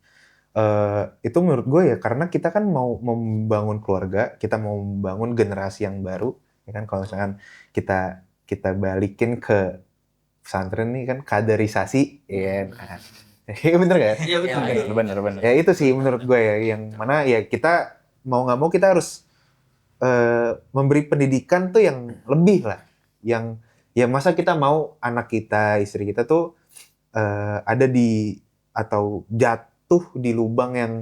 Itu menurut gue ya karena kita kan mau membangun keluarga, kita mau membangun generasi yang baru, ya kan. Kalau misalkan kita balikin ke pesantren nih kan kaderisasi, ya kan. Bener gak? Iya betul. Bener. Ya itu sih menurut gue ya, yang mana ya kita mau nggak mau kita harus memberi pendidikan tuh yang lebih lah, yang ya masa kita mau anak kita, istri kita tuh ada di atau jatuh di lubang yang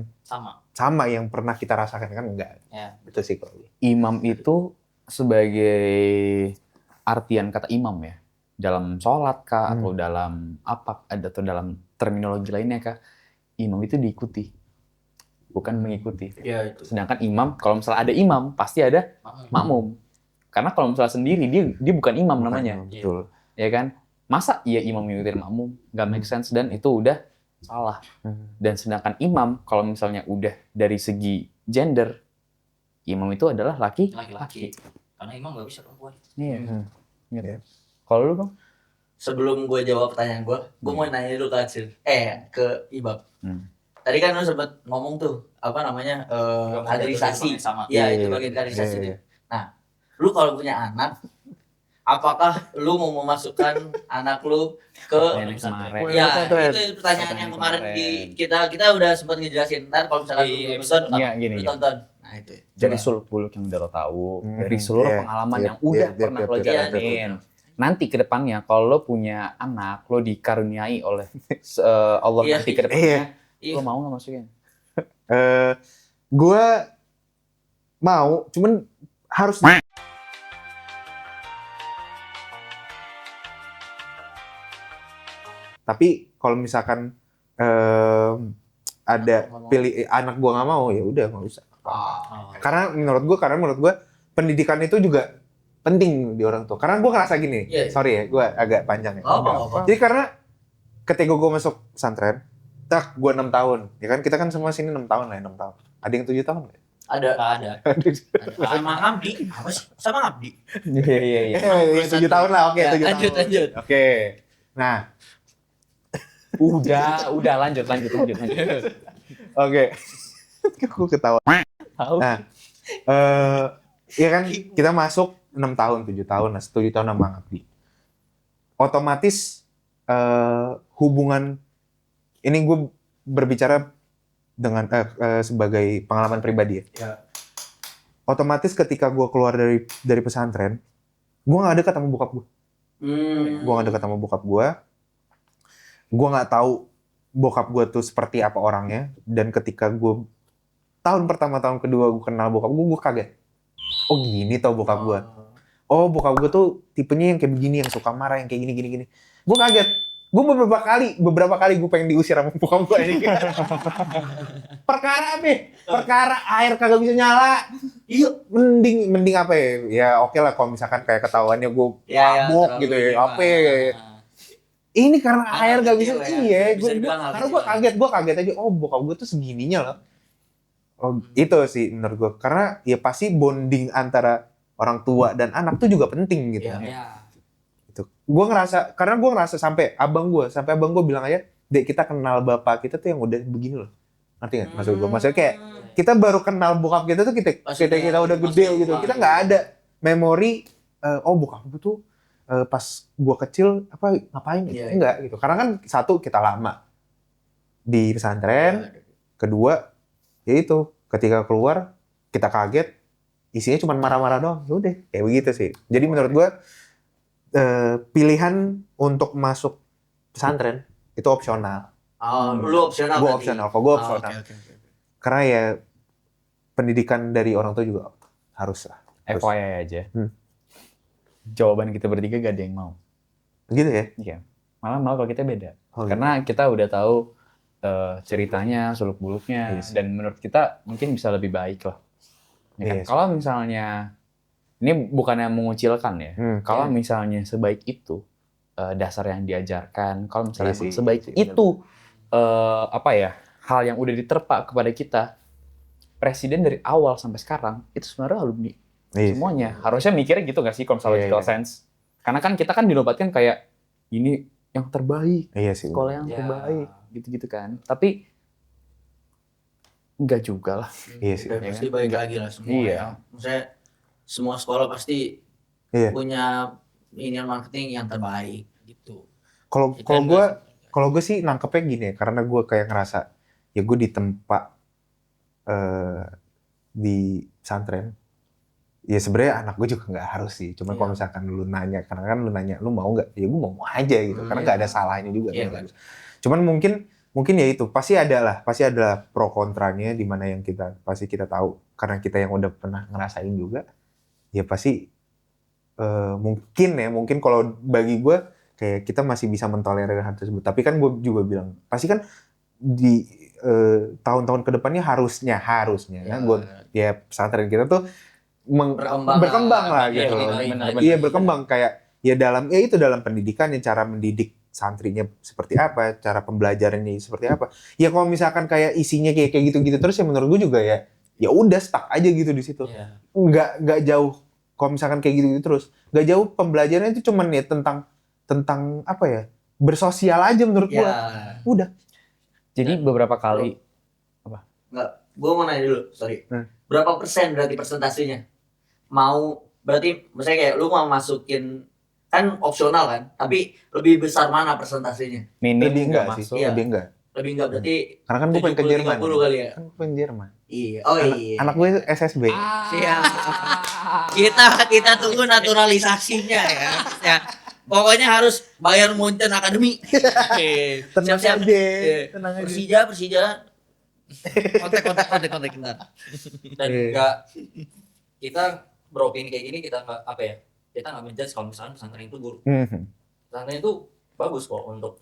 sama yang pernah kita rasakan, kan enggak. Ya. Itu sih kalau Imam itu sebagai artian kata imam ya, dalam sholat kah atau dalam apa, atau dalam terminologi lainnya kah, imam itu diikuti, bukan mengikuti. Iya itu. Sedangkan imam, kalau misalnya ada imam pasti ada makmum. Karena kalau misalnya sendiri dia bukan imam namanya, betul. ya kan? Masa iya imam ngikutin makmum, nggak make sense, dan itu udah salah. Dan sedangkan imam kalau misalnya udah dari segi gender, imam itu adalah Laki-laki. Karena imam nggak bisa perempuan. Iya. Gitu. Kalau lu Bang? Sebelum gue jawab pertanyaan gue mau nanya dulu ke Acil. Ke Ibab. Tadi kan lu sempat ngomong tuh apa namanya kaderisasi. Sama. Iya itu bagian kaderisasi. Iya. Nah, lu kalau punya anak, apakah lu mau memasukkan anak lu ke Nenek kemarin. ya itu pertanyaan yang kemarin kita udah sempat ngejelasin. Ntar kalau misalkan Di lu episode nonton, Iya, gini. lu tonton. Nah itu. Dari suluk-buluk yang udah lo tahu, dari seluruh Iya, pengalaman iya, yang udah iya, pernah iya, lo iya, jalanin. Nanti ke depannya kalau lo punya anak, lo dikaruniai oleh Allah Iya. nanti ke depannya, Iya. lo mau nggak masukin? Gue mau, cuman harus tapi kalau misalkan ada pilih anak gue nggak mau, ya udah nggak usah. Karena menurut gue pendidikan itu juga penting di orang tua. Karena gue ngerasa gini, Iya. sorry ya, gue agak panjang ya. Apa? Jadi karena ketika gue masuk pesantren, gue 6 tahun, ya kan kita kan semua sini 6 tahun lah, 6 tahun. Ada yang 7 tahun nggak? Ada. Sama Ngabdi. Apa sih? Sama Ngabdi. Iya. 7 tahun lah, oke. 7 Lanjut, tahun. lanjut. Oke. Nah, Udah lanjut. oke. Aku ketawa. Tahu. Nah, ya kan kita masuk 6 tahun, 7 tahun, nah 7 tahun sama Ngabdi. Otomatis hubungan, ini gue berbicara dengan sebagai pengalaman pribadi ya. Ya. Otomatis ketika gue keluar dari pesantren, gue nggak dekat sama bokap gue. Gue nggak dekat sama bokap gue. Gue nggak tahu bokap gue tuh seperti apa orangnya. Dan ketika gue tahun pertama, tahun kedua gue kenal bokap gue kaget. Oh gini tau bokap gue. Oh bokap gue tuh tipenya yang kayak begini, yang suka marah, yang kayak gini. Gue kaget. Gue beberapa kali gue pengen diusir sama bokap gue ini. Perkara apa? Perkara air kagak bisa nyala. Iya, mending apa ya? Ya oke lah kalau misalkan kayak ketahuannya gue mabok gitu ya. Apa ya? Ini karena air gak bisa. Iya, karena gue kaget aja. Oh bokap gue tuh segininya loh. Oh itu sih menurut gue. Karena ya pasti bonding antara orang tua dan anak tuh juga penting gitu. Iya. Gitu. Karena gue ngerasa sampai abang gue bilang aja, Dek kita kenal bapak kita tuh yang udah begini loh. Ngerti nggak maksud gue? Maksudnya kayak kita baru kenal bokap kita tuh kita udah gede gitu. Kita nggak ada memori oh bokap gue tuh pas gue kecil ngapain gitu. Enggak gitu. Karena kan satu kita lama di pesantren, kedua ya itu ketika keluar kita kaget isinya cuma marah-marah doang. Udah kayak begitu sih. Jadi menurut gue pilihan untuk masuk pesantren itu opsional. Lu opsional. Gue opsional. Kok gue opsional. Okay. Karena ya pendidikan dari orang tua juga harus lah. FYI aja. Jawaban kita bertiga gak ada yang mau. Gitu ya? Iya. Malah kalau kita beda. Oh, Karena kita udah tahu ceritanya, seluk-beluknya, dan menurut kita mungkin bisa lebih baik lah. Ya kan? Kalau misalnya ini bukannya mengucilkan ya. Kalau misalnya sebaik itu dasar yang diajarkan, kalau misalnya sebaik itu hal yang udah diterpa kepada kita, presiden dari awal sampai sekarang itu sebenarnya alumni semuanya. Harusnya mikirnya gitu nggak sih kalau misalnya logical sense? Karena kan kita kan dinobatkan kayak ini yang terbaik, sekolah yang terbaik, gitu-gitu kan. Tapi enggak juga lah. Iya sih. Pasti baik lagi lah semua. Iya. Ya. Maksudnya semua sekolah pasti punya marketing yang terbaik gitu. Kalau gue sih nangkepnya gini ya, karena gue kayak ngerasa ya gue ditempa di pesantren. Ya sebenarnya anak gue juga nggak harus sih. Cuman kalau misalkan lu nanya, karena kan lu nanya lu mau nggak? Ya gue mau aja gitu. Karena nggak ada salahnya juga. Cuman mungkin ya itu pasti ada pro kontranya di mana yang kita tahu karena kita yang udah pernah ngerasain juga. Ya pasti mungkin kalau bagi gue kayak kita masih bisa mentolerir hal tersebut. Tapi kan gue juga bilang pasti kan di tahun-tahun kedepannya harusnya ya pesantren kita tuh berkembang lah gitu. Iya berkembang kayak dalam pendidikan cara mendidik santrinya seperti apa, cara pembelajarannya seperti apa. Ya kalau misalkan kayak isinya kayak gitu-gitu terus ya menurut gue juga ya udah stuck aja gitu di situ. Nggak jauh. Kalau misalkan kayak gitu terus, nggak jauh pembelajarannya itu cuman ya tentang apa ya, bersosial aja menurut gua. Udah. Jadi beberapa kali Gua mau nanya dulu, sorry. Berapa persen berarti persentasenya? Berarti misalnya kayak lu mau masukin kan opsional kan, tapi lebih besar mana persentasenya? Lebih enggak sih, masuk. lebih enggak. Lebih enggak berarti. Karena kan gue pengen ke Jerman. 30 kali ya. Kan gue pengen Jerman. Iya. Anak gue SSB. Siap. Kita tunggu naturalisasinya ya. Pokoknya harus bayar Munchen Academy. Siap-siap. Tenang aja. Persija. Kontak bentar. Dan enggak kita beropini kayak gini kita nggak menjudge kalau misalnya pesantren itu buruk. Pesantren itu bagus kok untuk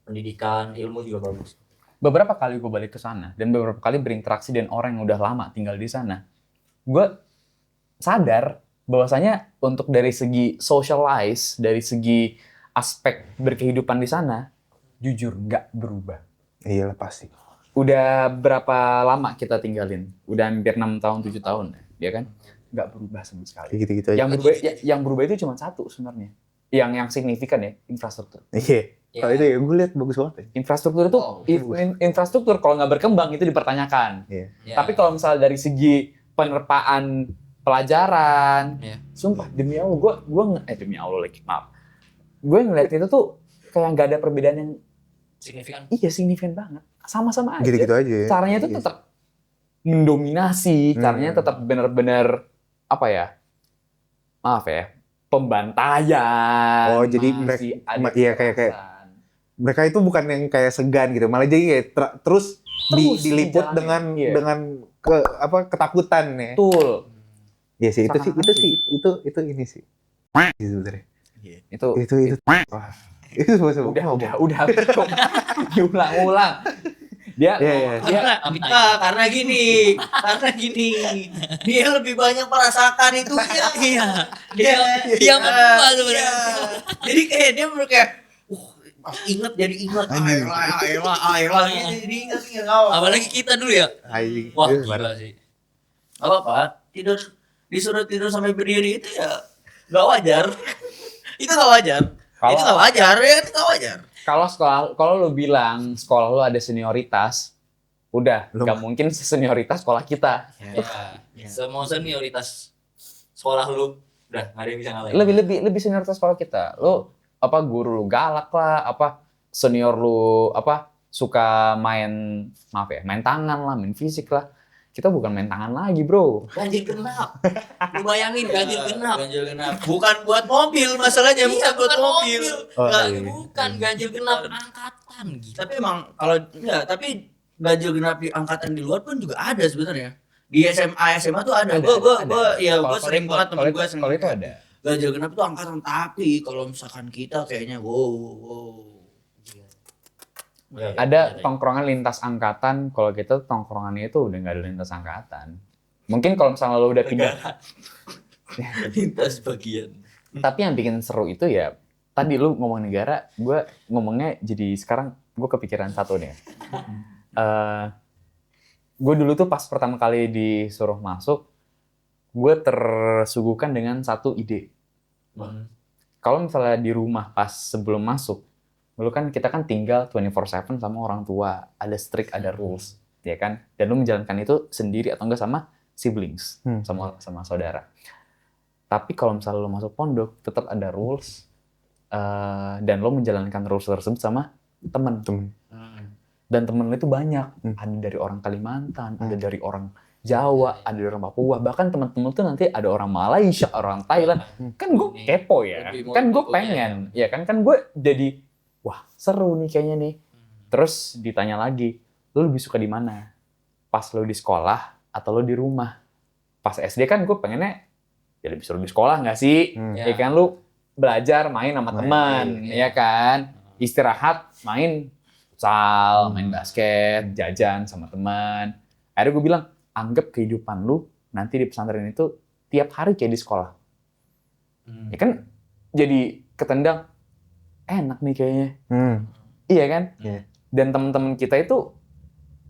pendidikan, ilmu juga bagus. Beberapa kali gue balik ke sana dan beberapa kali berinteraksi dengan orang yang udah lama tinggal di sana, gue sadar bahwasanya untuk dari segi socialize, dari segi aspek berkehidupan di sana, jujur nggak berubah. Iya pasti. Udah berapa lama kita tinggalin? Udah hampir 6 tahun, 7 tahun, ya kan? Nggak berubah sama sekali. Gitu-gitu aja. Yang berubah itu cuma satu sebenarnya. Yang signifikan ya, infrastruktur. Iya. Kalau itu ya gue lihat bagus banget ya. Infrastruktur itu infrastruktur kalau nggak berkembang itu dipertanyakan. Tapi kalau misalnya dari segi penerpaan pelajaran, sumpah demi Allah gue ngeliat itu tuh kayak nggak ada perbedaan yang Signifikan. Iya, signifikan banget. Sama-sama aja. Gitu-gitu aja. Ya. Caranya itu tetap mendominasi, caranya Hmm. tetap benar-benar apa ya? Maaf ya, pembantaian. Oh, jadi masih ada iya, kayak kekerasan. mereka itu bukan yang kayak segan gitu, malah jadi kayak terus Terus diliput dijalanin. Iya. dengan ketakutan ya. Betul. Iya sih, Seakan-akan itu ini sih. Gitu sebenarnya. Itu Itu wah. Itu semua udah diulang-ulang. Dia Iya. Karena gini, dia lebih banyak merasakan itu Iya. Dia Dia membuat sebenarnya. iya. Jadi kayak dia bener kayak inget jadi inget ayolah jadi inget Apalagi kita dulu ya. Anjing. Wah, Itu gila sih. apa disuruh tidur sampai berdiri itu ya nggak wajar. Itu nggak wajar. Itu nggak wajar. kalau lu bilang sekolah lu ada senioritas, udah Lu- nggak mungkin senioritas sekolah kita. Ya. Semua senioritas sekolah lu udah nggak ada yang bisa ngalahin. Lebih senioritas sekolah kita. Lu apa guru lu galak lah, apa senior lu apa suka main tangan lah, main fisik lah. Kita bukan main tangan lagi, bro. Ganjil genap. Lu bayangin ganjil genap. Ganjil genap. Bukan buat mobil masalahnya, Iya, bukan buat bukan mobil. Oh, Nggak, iya. Bukan ganjil genap angkatan gitu. Tapi emang kalau enggak, tapi ganjil genap di angkatan di luar pun juga ada sebenarnya. Di SMA tuh ada. Gue sering banget temen gue Kalau itu ada. ganjil genap tuh angkatan, tapi kalau misalkan kita kayaknya wow. Ada tongkrongan lintas angkatan, kalau kita tongkrongannya itu udah nggak ada lintas angkatan. Mungkin kalau misalnya lo udah pindah. lintas bagian. Tapi yang bikin seru itu ya, tadi lu ngomong negara, gue ngomongnya jadi sekarang gue kepikiran satu nih. Gue dulu tuh pas pertama kali disuruh masuk, gue tersuguhkan dengan satu ide. Kalau misalnya di rumah pas sebelum masuk, dulu kan kita kan tinggal 24/7 sama orang tua, ada strict, ada rules, ya kan? Dan lu menjalankan itu sendiri atau enggak sama siblings, sama saudara. Tapi kalau misalnya lu masuk pondok, tetap ada rules, dan lu menjalankan rules tersebut sama temen. Dan temen lu itu banyak, ada dari orang Kalimantan, ada dari orang Jawa, ada dari orang Papua, bahkan teman-teman tuh nanti ada orang Malaysia, orang Thailand. Kan gue kepo ya, kan gue pengen, ya kan gue jadi wah seru nih kayaknya nih. Terus ditanya lagi, lu lebih suka di mana? Pas lu di sekolah atau lu di rumah? Pas SD kan gue pengennya ya lebih seru di sekolah nggak sih? Ya kan lu belajar main sama teman, ya kan? Istirahat main futsal, main basket, jajan sama teman. Akhirnya gue bilang, anggap kehidupan lu nanti di pesantren itu tiap hari kayak di sekolah. Ya kan jadi ketendang, enak nih kayaknya. Iya kan? Iya. Dan teman-teman kita itu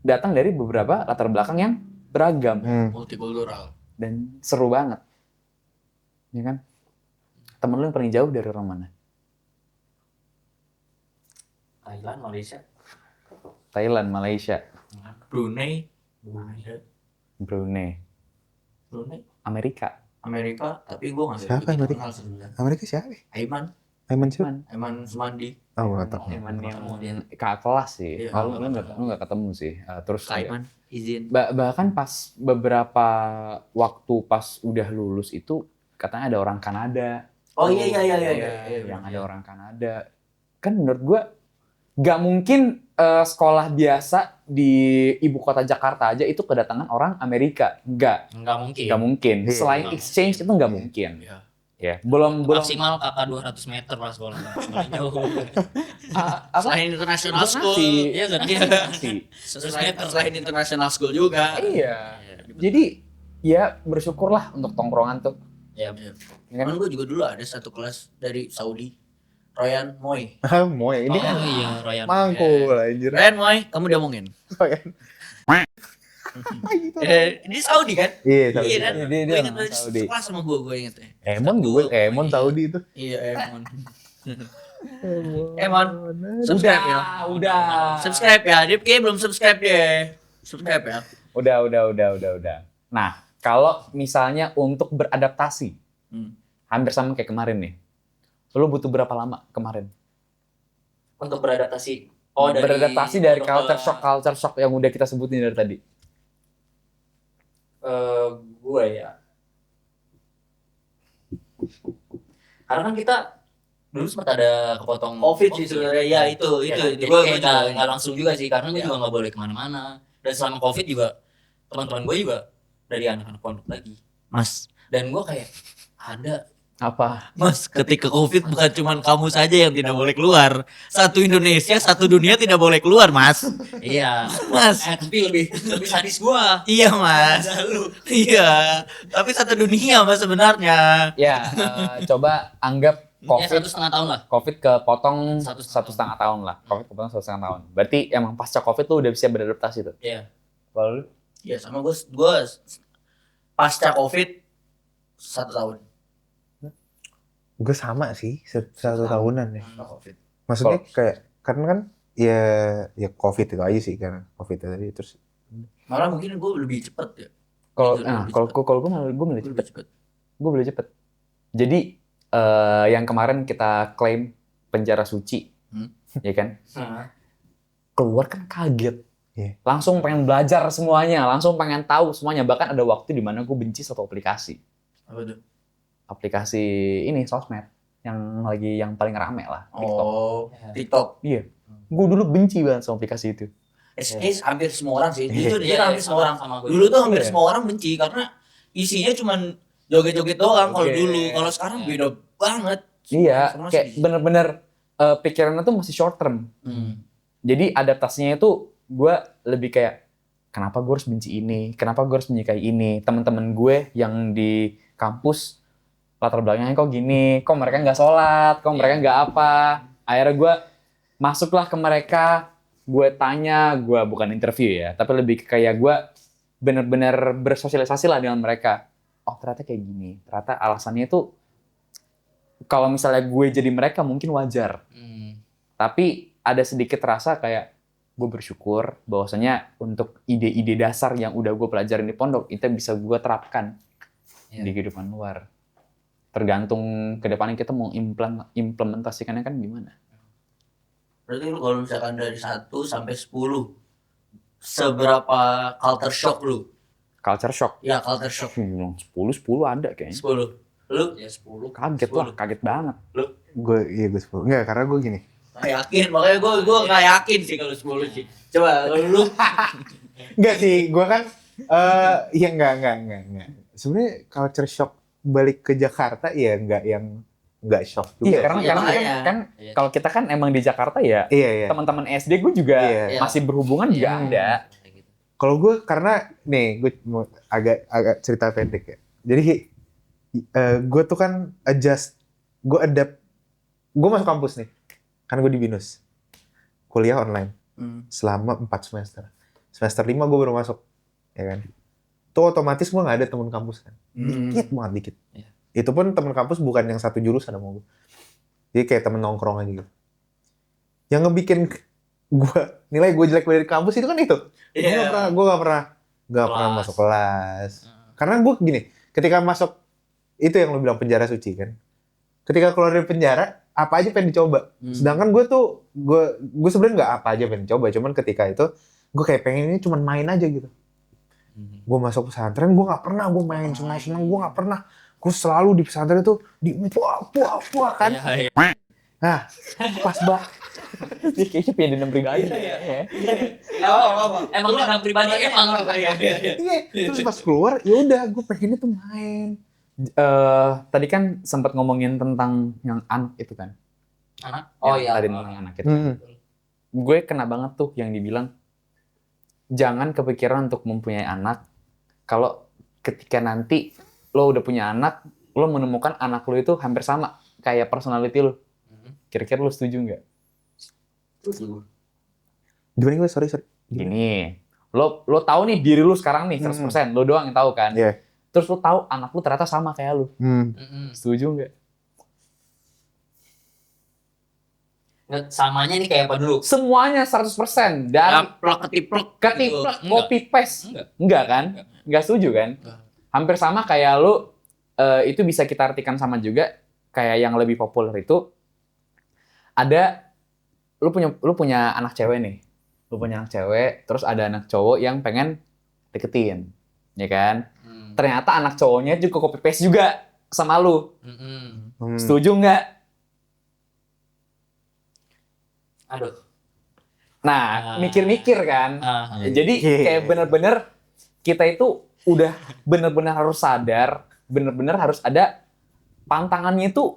datang dari beberapa latar belakang yang beragam Multikultural. dan seru banget. Ya kan? Temen lu yang paling jauh dari orang mana? Thailand, Malaysia. Thailand, Malaysia, Brunei, Brunei, Amerika. Amerika, tapi gue nggak Siapa Amerika? kenal sebenarnya. Amerika siapa? Aiman siapa? Aiman Sumandi. Oh, nggak tahu. Emang yang kakak kelas sih. Iya. Kalau lu nggak ketemu sih. Terus Aiman, izin. bahkan pas beberapa waktu pas udah lulus itu katanya ada orang Kanada. Oh iya. Yang ada orang Kanada. Kan menurut gua nggak mungkin sekolah biasa di ibu kota Jakarta aja itu kedatangan orang Amerika. Nggak mungkin. Iya. Selain exchange itu nggak mungkin. Iya. Ya, belum Maksimal kakak 200 meter lah sekolah. Paling jauh. Selain international Zonasi. school, iya kan? Selain international school juga. Iya. Jadi ya bersyukurlah untuk tongkrongan tuh. Ya, Kan gue juga dulu ada satu kelas dari Saudi, Ryan Moy. Moy ini kan iya, Ryan. mangkul anjir. Ryan Moy, kamu diomongin. Ini Saudi kan? Iya, Saudi. Iya kan? Dia Gue inget orang Saudi. sekelas sama gue inget ya. Emon Saudi itu. Iya, Emon. Subscribe ya. Udah. Subscribe ya. Dia kayaknya belum subscribe deh. Subscribe ya. Udah. Nah, kalau misalnya untuk beradaptasi, hampir sama kayak kemarin nih. Lu butuh berapa lama kemarin? Untuk beradaptasi Oh, beradaptasi dari pondok culture shock yang udah kita sebutin dari tadi. gue ya. Karena kan kita dulu sempat ada kepotong Covid sih sebenarnya, ya itu Jadi gua kayak juga nggak langsung juga sih, karena gue Ya. juga nggak boleh kemana-mana. Dan selama Covid juga teman-teman gue juga dari anak-anak pondok lagi. Mas. Dan gue kayak ada Apa? Mas, ketika Covid bukan cuma kamu saja yang tidak boleh keluar. Satu Indonesia, satu dunia tidak boleh keluar, Mas. iya Mas. tapi lebih sadis gue. Iya, Mas. Iya. Tapi satu dunia, Mas sebenarnya. Ya, coba anggap Ya COVID 1,5 tahun lah. COVID kepotong Satu satu setengah tahun lah. COVID kepotong 1,5 tahun. Berarti emang pasca COVID tuh udah bisa beradaptasi tuh. Iya. Kalau lu? Iya, sama gue pasca Covid 1 tahun. Gue sama sih, satu tahunan ya. Covid. Maksudnya kayak karena kan ya COVID itu aja sih karena COVID tadi terus. Malah mungkin gue lebih cepet ya. Kalau Lebih kalau gue malah gue Lebih cepet. cepet. Gue boleh cepet. Jadi yang kemarin kita klaim penjara suci, ya kan? Keluar kan kaget. Iya. Langsung pengen belajar semuanya, langsung pengen tahu semuanya. Bahkan ada waktu di mana gue benci satu aplikasi. Apa tuh? Aplikasi ini sosmed yang paling rame lah, TikTok. Oh, TikTok. Iya. Gue dulu benci banget sama aplikasi itu. Hampir semua orang sih. Iya. Itu dia hampir semua orang. sama gue. Dulu tuh hampir Iya. semua orang benci karena isinya cuman joget-joget doang kalau Iya. dulu. Kalau sekarang beda banget. Iya, Semua kayak sedih. bener-bener pikirannya tuh masih short term. Hmm. Jadi adaptasinya itu gue lebih kayak kenapa gue harus benci ini, kenapa gue harus menyukai ini. Teman-teman gue yang di kampus latar belakangnya kok gini, kok mereka nggak sholat, kok mereka nggak apa. Akhirnya gue masuklah ke mereka, gue tanya, gue bukan interview ya, tapi lebih kayak gue bener-bener bersosialisasi lah dengan mereka. Oh ternyata kayak gini, ternyata alasannya itu kalau misalnya gue jadi mereka mungkin wajar. Tapi ada sedikit rasa kayak gue bersyukur bahwasanya untuk ide-ide dasar yang udah gue pelajarin di pondok itu bisa gue terapkan Iya. di kehidupan luar. Tergantung ke depannya kita mau implementasikannya kan gimana. Berarti lu kalau misalkan dari 1 sampai 10 seberapa culture shock lu? Culture shock. Ya, culture shock. 10 ada kayaknya. 10. Lu Ya 10. Kaget lah, kaget banget. Gue 10. Enggak, karena gue gini. nggak yakin, makanya gue nggak yakin sih kalau 10 sih. Coba kalau lu Enggak sih, gue kan ya enggak. Sebenarnya culture shock balik ke Jakarta ya enggak shock juga. Iya, karena Iya, kan, makanya. Iya. kalau kita kan emang di Jakarta ya, Iya. teman-teman SD gue juga Iya. masih berhubungan juga ada. Kayak gitu. Kalau gue karena nih gue mau agak cerita pendek ya. Jadi gue tuh kan gue masuk kampus nih. Kan gue di BINUS. Kuliah online selama 4 semester. Semester 5 gue baru masuk, ya kan. Tuh otomatis gue nggak ada teman kampus kan. Dikit. Iya. Itu pun teman kampus bukan yang satu jurusan sama gue. Jadi kayak temen nongkrong aja gitu. Yang ngebikin nilai gue jelek dari kampus itu kan itu. Iya. Gue nggak pernah Kelas. masuk kelas. Karena gue gini, ketika masuk itu yang lu bilang penjara suci kan. Ketika keluar dari penjara, apa aja pengen dicoba. Sedangkan gue sebenarnya nggak apa aja pengen dicoba. Cuman ketika itu gue kayak pengen ini cuman main aja gitu. Gue masuk pesantren, gue nggak pernah gue main senang-senang, gue nggak pernah. Gue selalu di pesantren itu di puah kan. Iya. Nah, pas banget. Dia kayaknya punya dendam pribadi. Ya. Emang lu orang pribadi emang. Iya. Terus pas keluar, ya udah gue pengennya tuh main. Tadi kan sempat ngomongin tentang yang anak itu kan. Anak? Oh iya. Tadi tentang anak itu. Hmm. Gue kena banget tuh yang dibilang jangan kepikiran untuk mempunyai anak kalau ketika nanti lo udah punya anak, lo menemukan anak lo itu hampir sama kayak personality lo. Kira-kira lo setuju nggak? Gimana gue? Sorry. Gini, lo tahu nih diri lo sekarang nih 100%, lo doang yang tahu kan. Iya. Terus lo tahu anak lo ternyata sama kayak lo. Setuju nggak? Nggak, samanya ini kayak apa dulu? Semuanya 100% dari Plek ketiplek. ketiplek, Enggak. copy paste. Enggak kan? Enggak setuju kan? Hampir sama kayak lu itu bisa kita artikan sama juga kayak yang lebih populer itu ada lu punya anak cewek nih. Lu punya anak cewek, terus ada anak cowok yang pengen deketin. Ya kan? Ternyata anak cowoknya juga copy paste juga sama lu. Setuju nggak? Aduh. Nah, mikir-mikir kan. Jadi Iya. kayak bener-bener kita itu udah bener-bener harus sadar, bener-bener harus ada pantangannya itu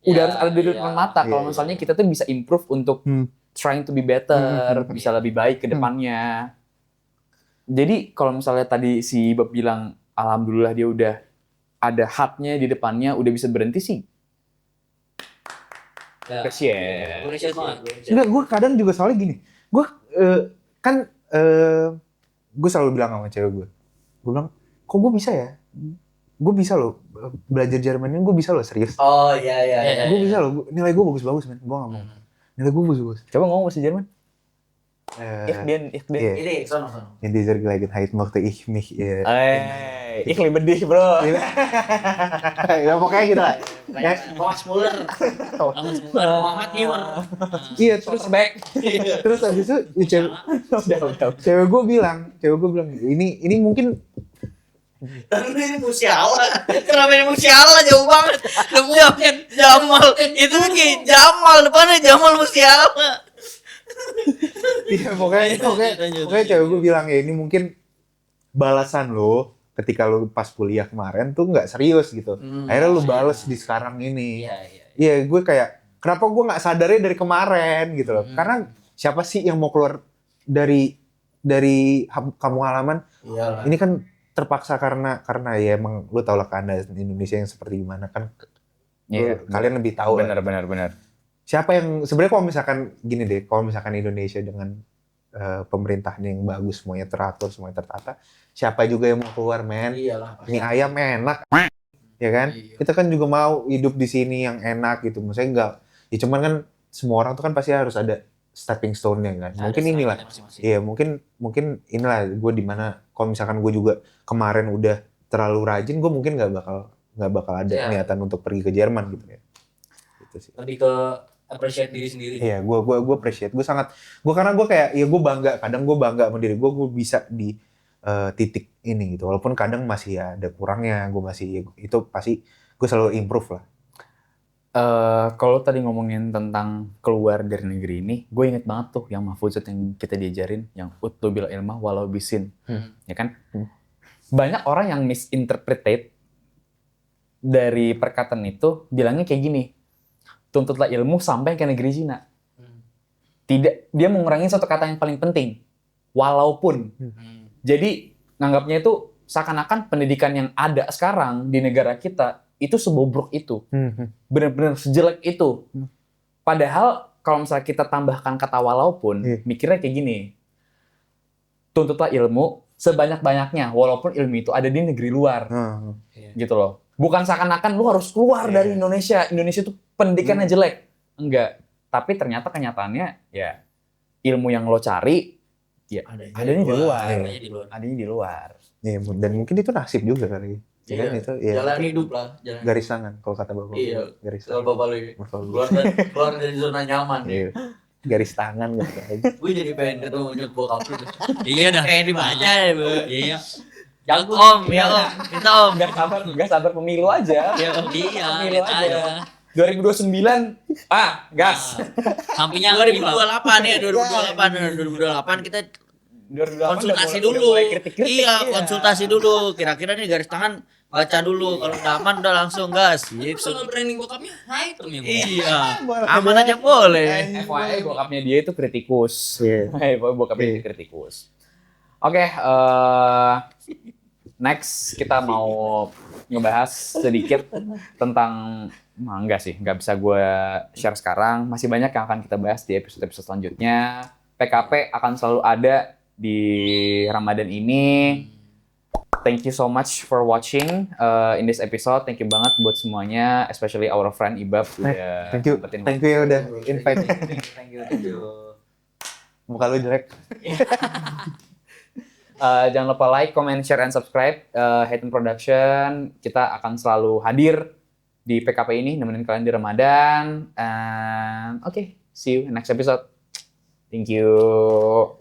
udah harus ada di depan mata. Kalau misalnya kita tuh bisa improve untuk trying to be better, bisa lebih baik ke depannya. Jadi kalau misalnya tadi si Bob bilang, alhamdulillah dia udah ada hubnya di depannya, udah bisa berhenti sih. Appreciate. Appreciate banget. Enggak, gue kadang juga soalnya gini. Gue kan gue selalu bilang sama cewek gue. Gue bilang, kok gue bisa ya? Gue bisa loh belajar Jerman ini, gue bisa loh serius. Oh iya. Gue bisa loh, nilai gue bagus-bagus men. Gue gak mau. Nilai gue bagus-bagus. Coba ngomong bahasa Jerman. Iya. Ich bin. Ini sono. In dieser Gelegenheit möchte ich mich Ich liebe dich, bro. ya pokoknya gitu lah. Thomas Muller. Thomas Muller. Muhammad Neuer. Iya, terus terus habis itu ya, cewek gue bilang, ini mungkin Ini Musiala. Kenapa ini Musiala jauh banget? Depannya Jamal. Itu kayak Jamal, depannya Jamal Musiala. iya pokoknya cewek gue bilang ya ini mungkin balasan lo ketika lo pas kuliah kemarin tuh nggak serius gitu. Akhirnya lo bales di sekarang ini. Iya, gue kayak kenapa gue nggak sadarnya dari kemarin gitu loh. Karena siapa sih yang mau keluar dari kampung halaman? Iyalah. Ini kan terpaksa karena ya emang lu tau lah keadaan Indonesia yang seperti gimana kan. Kalian lebih tahu. Benar. Siapa yang sebenarnya kalau misalkan gini deh, kalau misalkan Indonesia dengan pemerintahnya yang bagus, semuanya teratur, semuanya tertata, siapa juga yang mau keluar men? Iyalah. Mie ayam enak, ya kan? Iya. Kita kan juga mau hidup di sini yang enak gitu. Maksudnya enggak, ya cuman kan semua orang tuh kan pasti harus ada stepping stone-nya kan. Mungkin inilah. Iya, mungkin inilah gue di mana kalau misalkan gue juga kemarin udah terlalu rajin, gue mungkin nggak bakal ada niatan untuk pergi ke Jerman gitu ya. Gitu sih. Lebih ke appreciate diri sendiri. Iya, gue appreciate. Karena gue kayak ya gue bangga. Kadang gue bangga sama diri gue bisa di titik ini gitu. Walaupun kadang masih ada kurangnya. Gue masih itu pasti gue selalu improve lah. Kalau tadi ngomongin tentang keluar dari negeri ini, gue inget banget tuh yang mahfuzat yang kita diajarin, yang utlubil ilmah walau bisin, ya kan? Banyak orang yang misinterpret dari perkataan itu, bilangnya kayak gini, tuntutlah ilmu sampai ke negeri Cina. Tidak, dia mengurangi satu kata yang paling penting, walaupun. Jadi nganggapnya itu seakan-akan pendidikan yang ada sekarang di negara kita itu sebobrok itu, benar-benar sejelek itu. Padahal kalau misalnya kita tambahkan kata walaupun, mikirnya kayak gini, tuntutlah ilmu sebanyak-banyaknya, walaupun ilmu itu ada di negeri luar, gitu loh. Bukan seakan-akan lu harus keluar dari Indonesia itu pendidikannya jelek, enggak. Tapi ternyata kenyataannya ya ilmu yang lo cari, ya adanya di luar. Iya, dan mungkin itu nasib juga kali. Iya. Kan itu ya. Jalan hidup lah. Garis tangan kalau kata bapak. Iya. Garis Kalau tangan. bapak lu keluar dari zona nyaman. Iya. Garis tangan gitu aja. Gue jadi pengen ketemu nyok bokap lu. Iya dah. Kayak dibaca ya, Bu. Iya. Jago om, ya om. Kita om. Gak sabar pemilu aja. Iya, Pemilu kita aja. aja. 2029, gas. Sampingnya 2028 ya, 2028 kita 2028 konsultasi udah dulu. mulai kritik-kritik, Iya, konsultasi dulu. Kira-kira nih garis tangan baca dulu. Kalau udah aman udah langsung gas. Gitu. soal branding bokapnya item ya. Iya. Aman aja boleh. FYI bokapnya dia itu kritikus. Iya. Bokapnya dia kritikus. Oke, next kita mau ngebahas sedikit tentang nggak bisa gue share sekarang. Masih banyak yang akan kita bahas di episode-episode selanjutnya. PKP akan selalu ada di Ramadan ini. Thank you so much for watching in this episode. Thank you banget buat semuanya, especially our friend Ibab udah Thank you ya udah invite. Thank you. Muka lu jelek. Jangan lupa like, comment, share, and subscribe. Hayden Production, kita akan selalu hadir di PKP ini, nemenin kalian di Ramadan. And okay, see you in next episode. Thank you.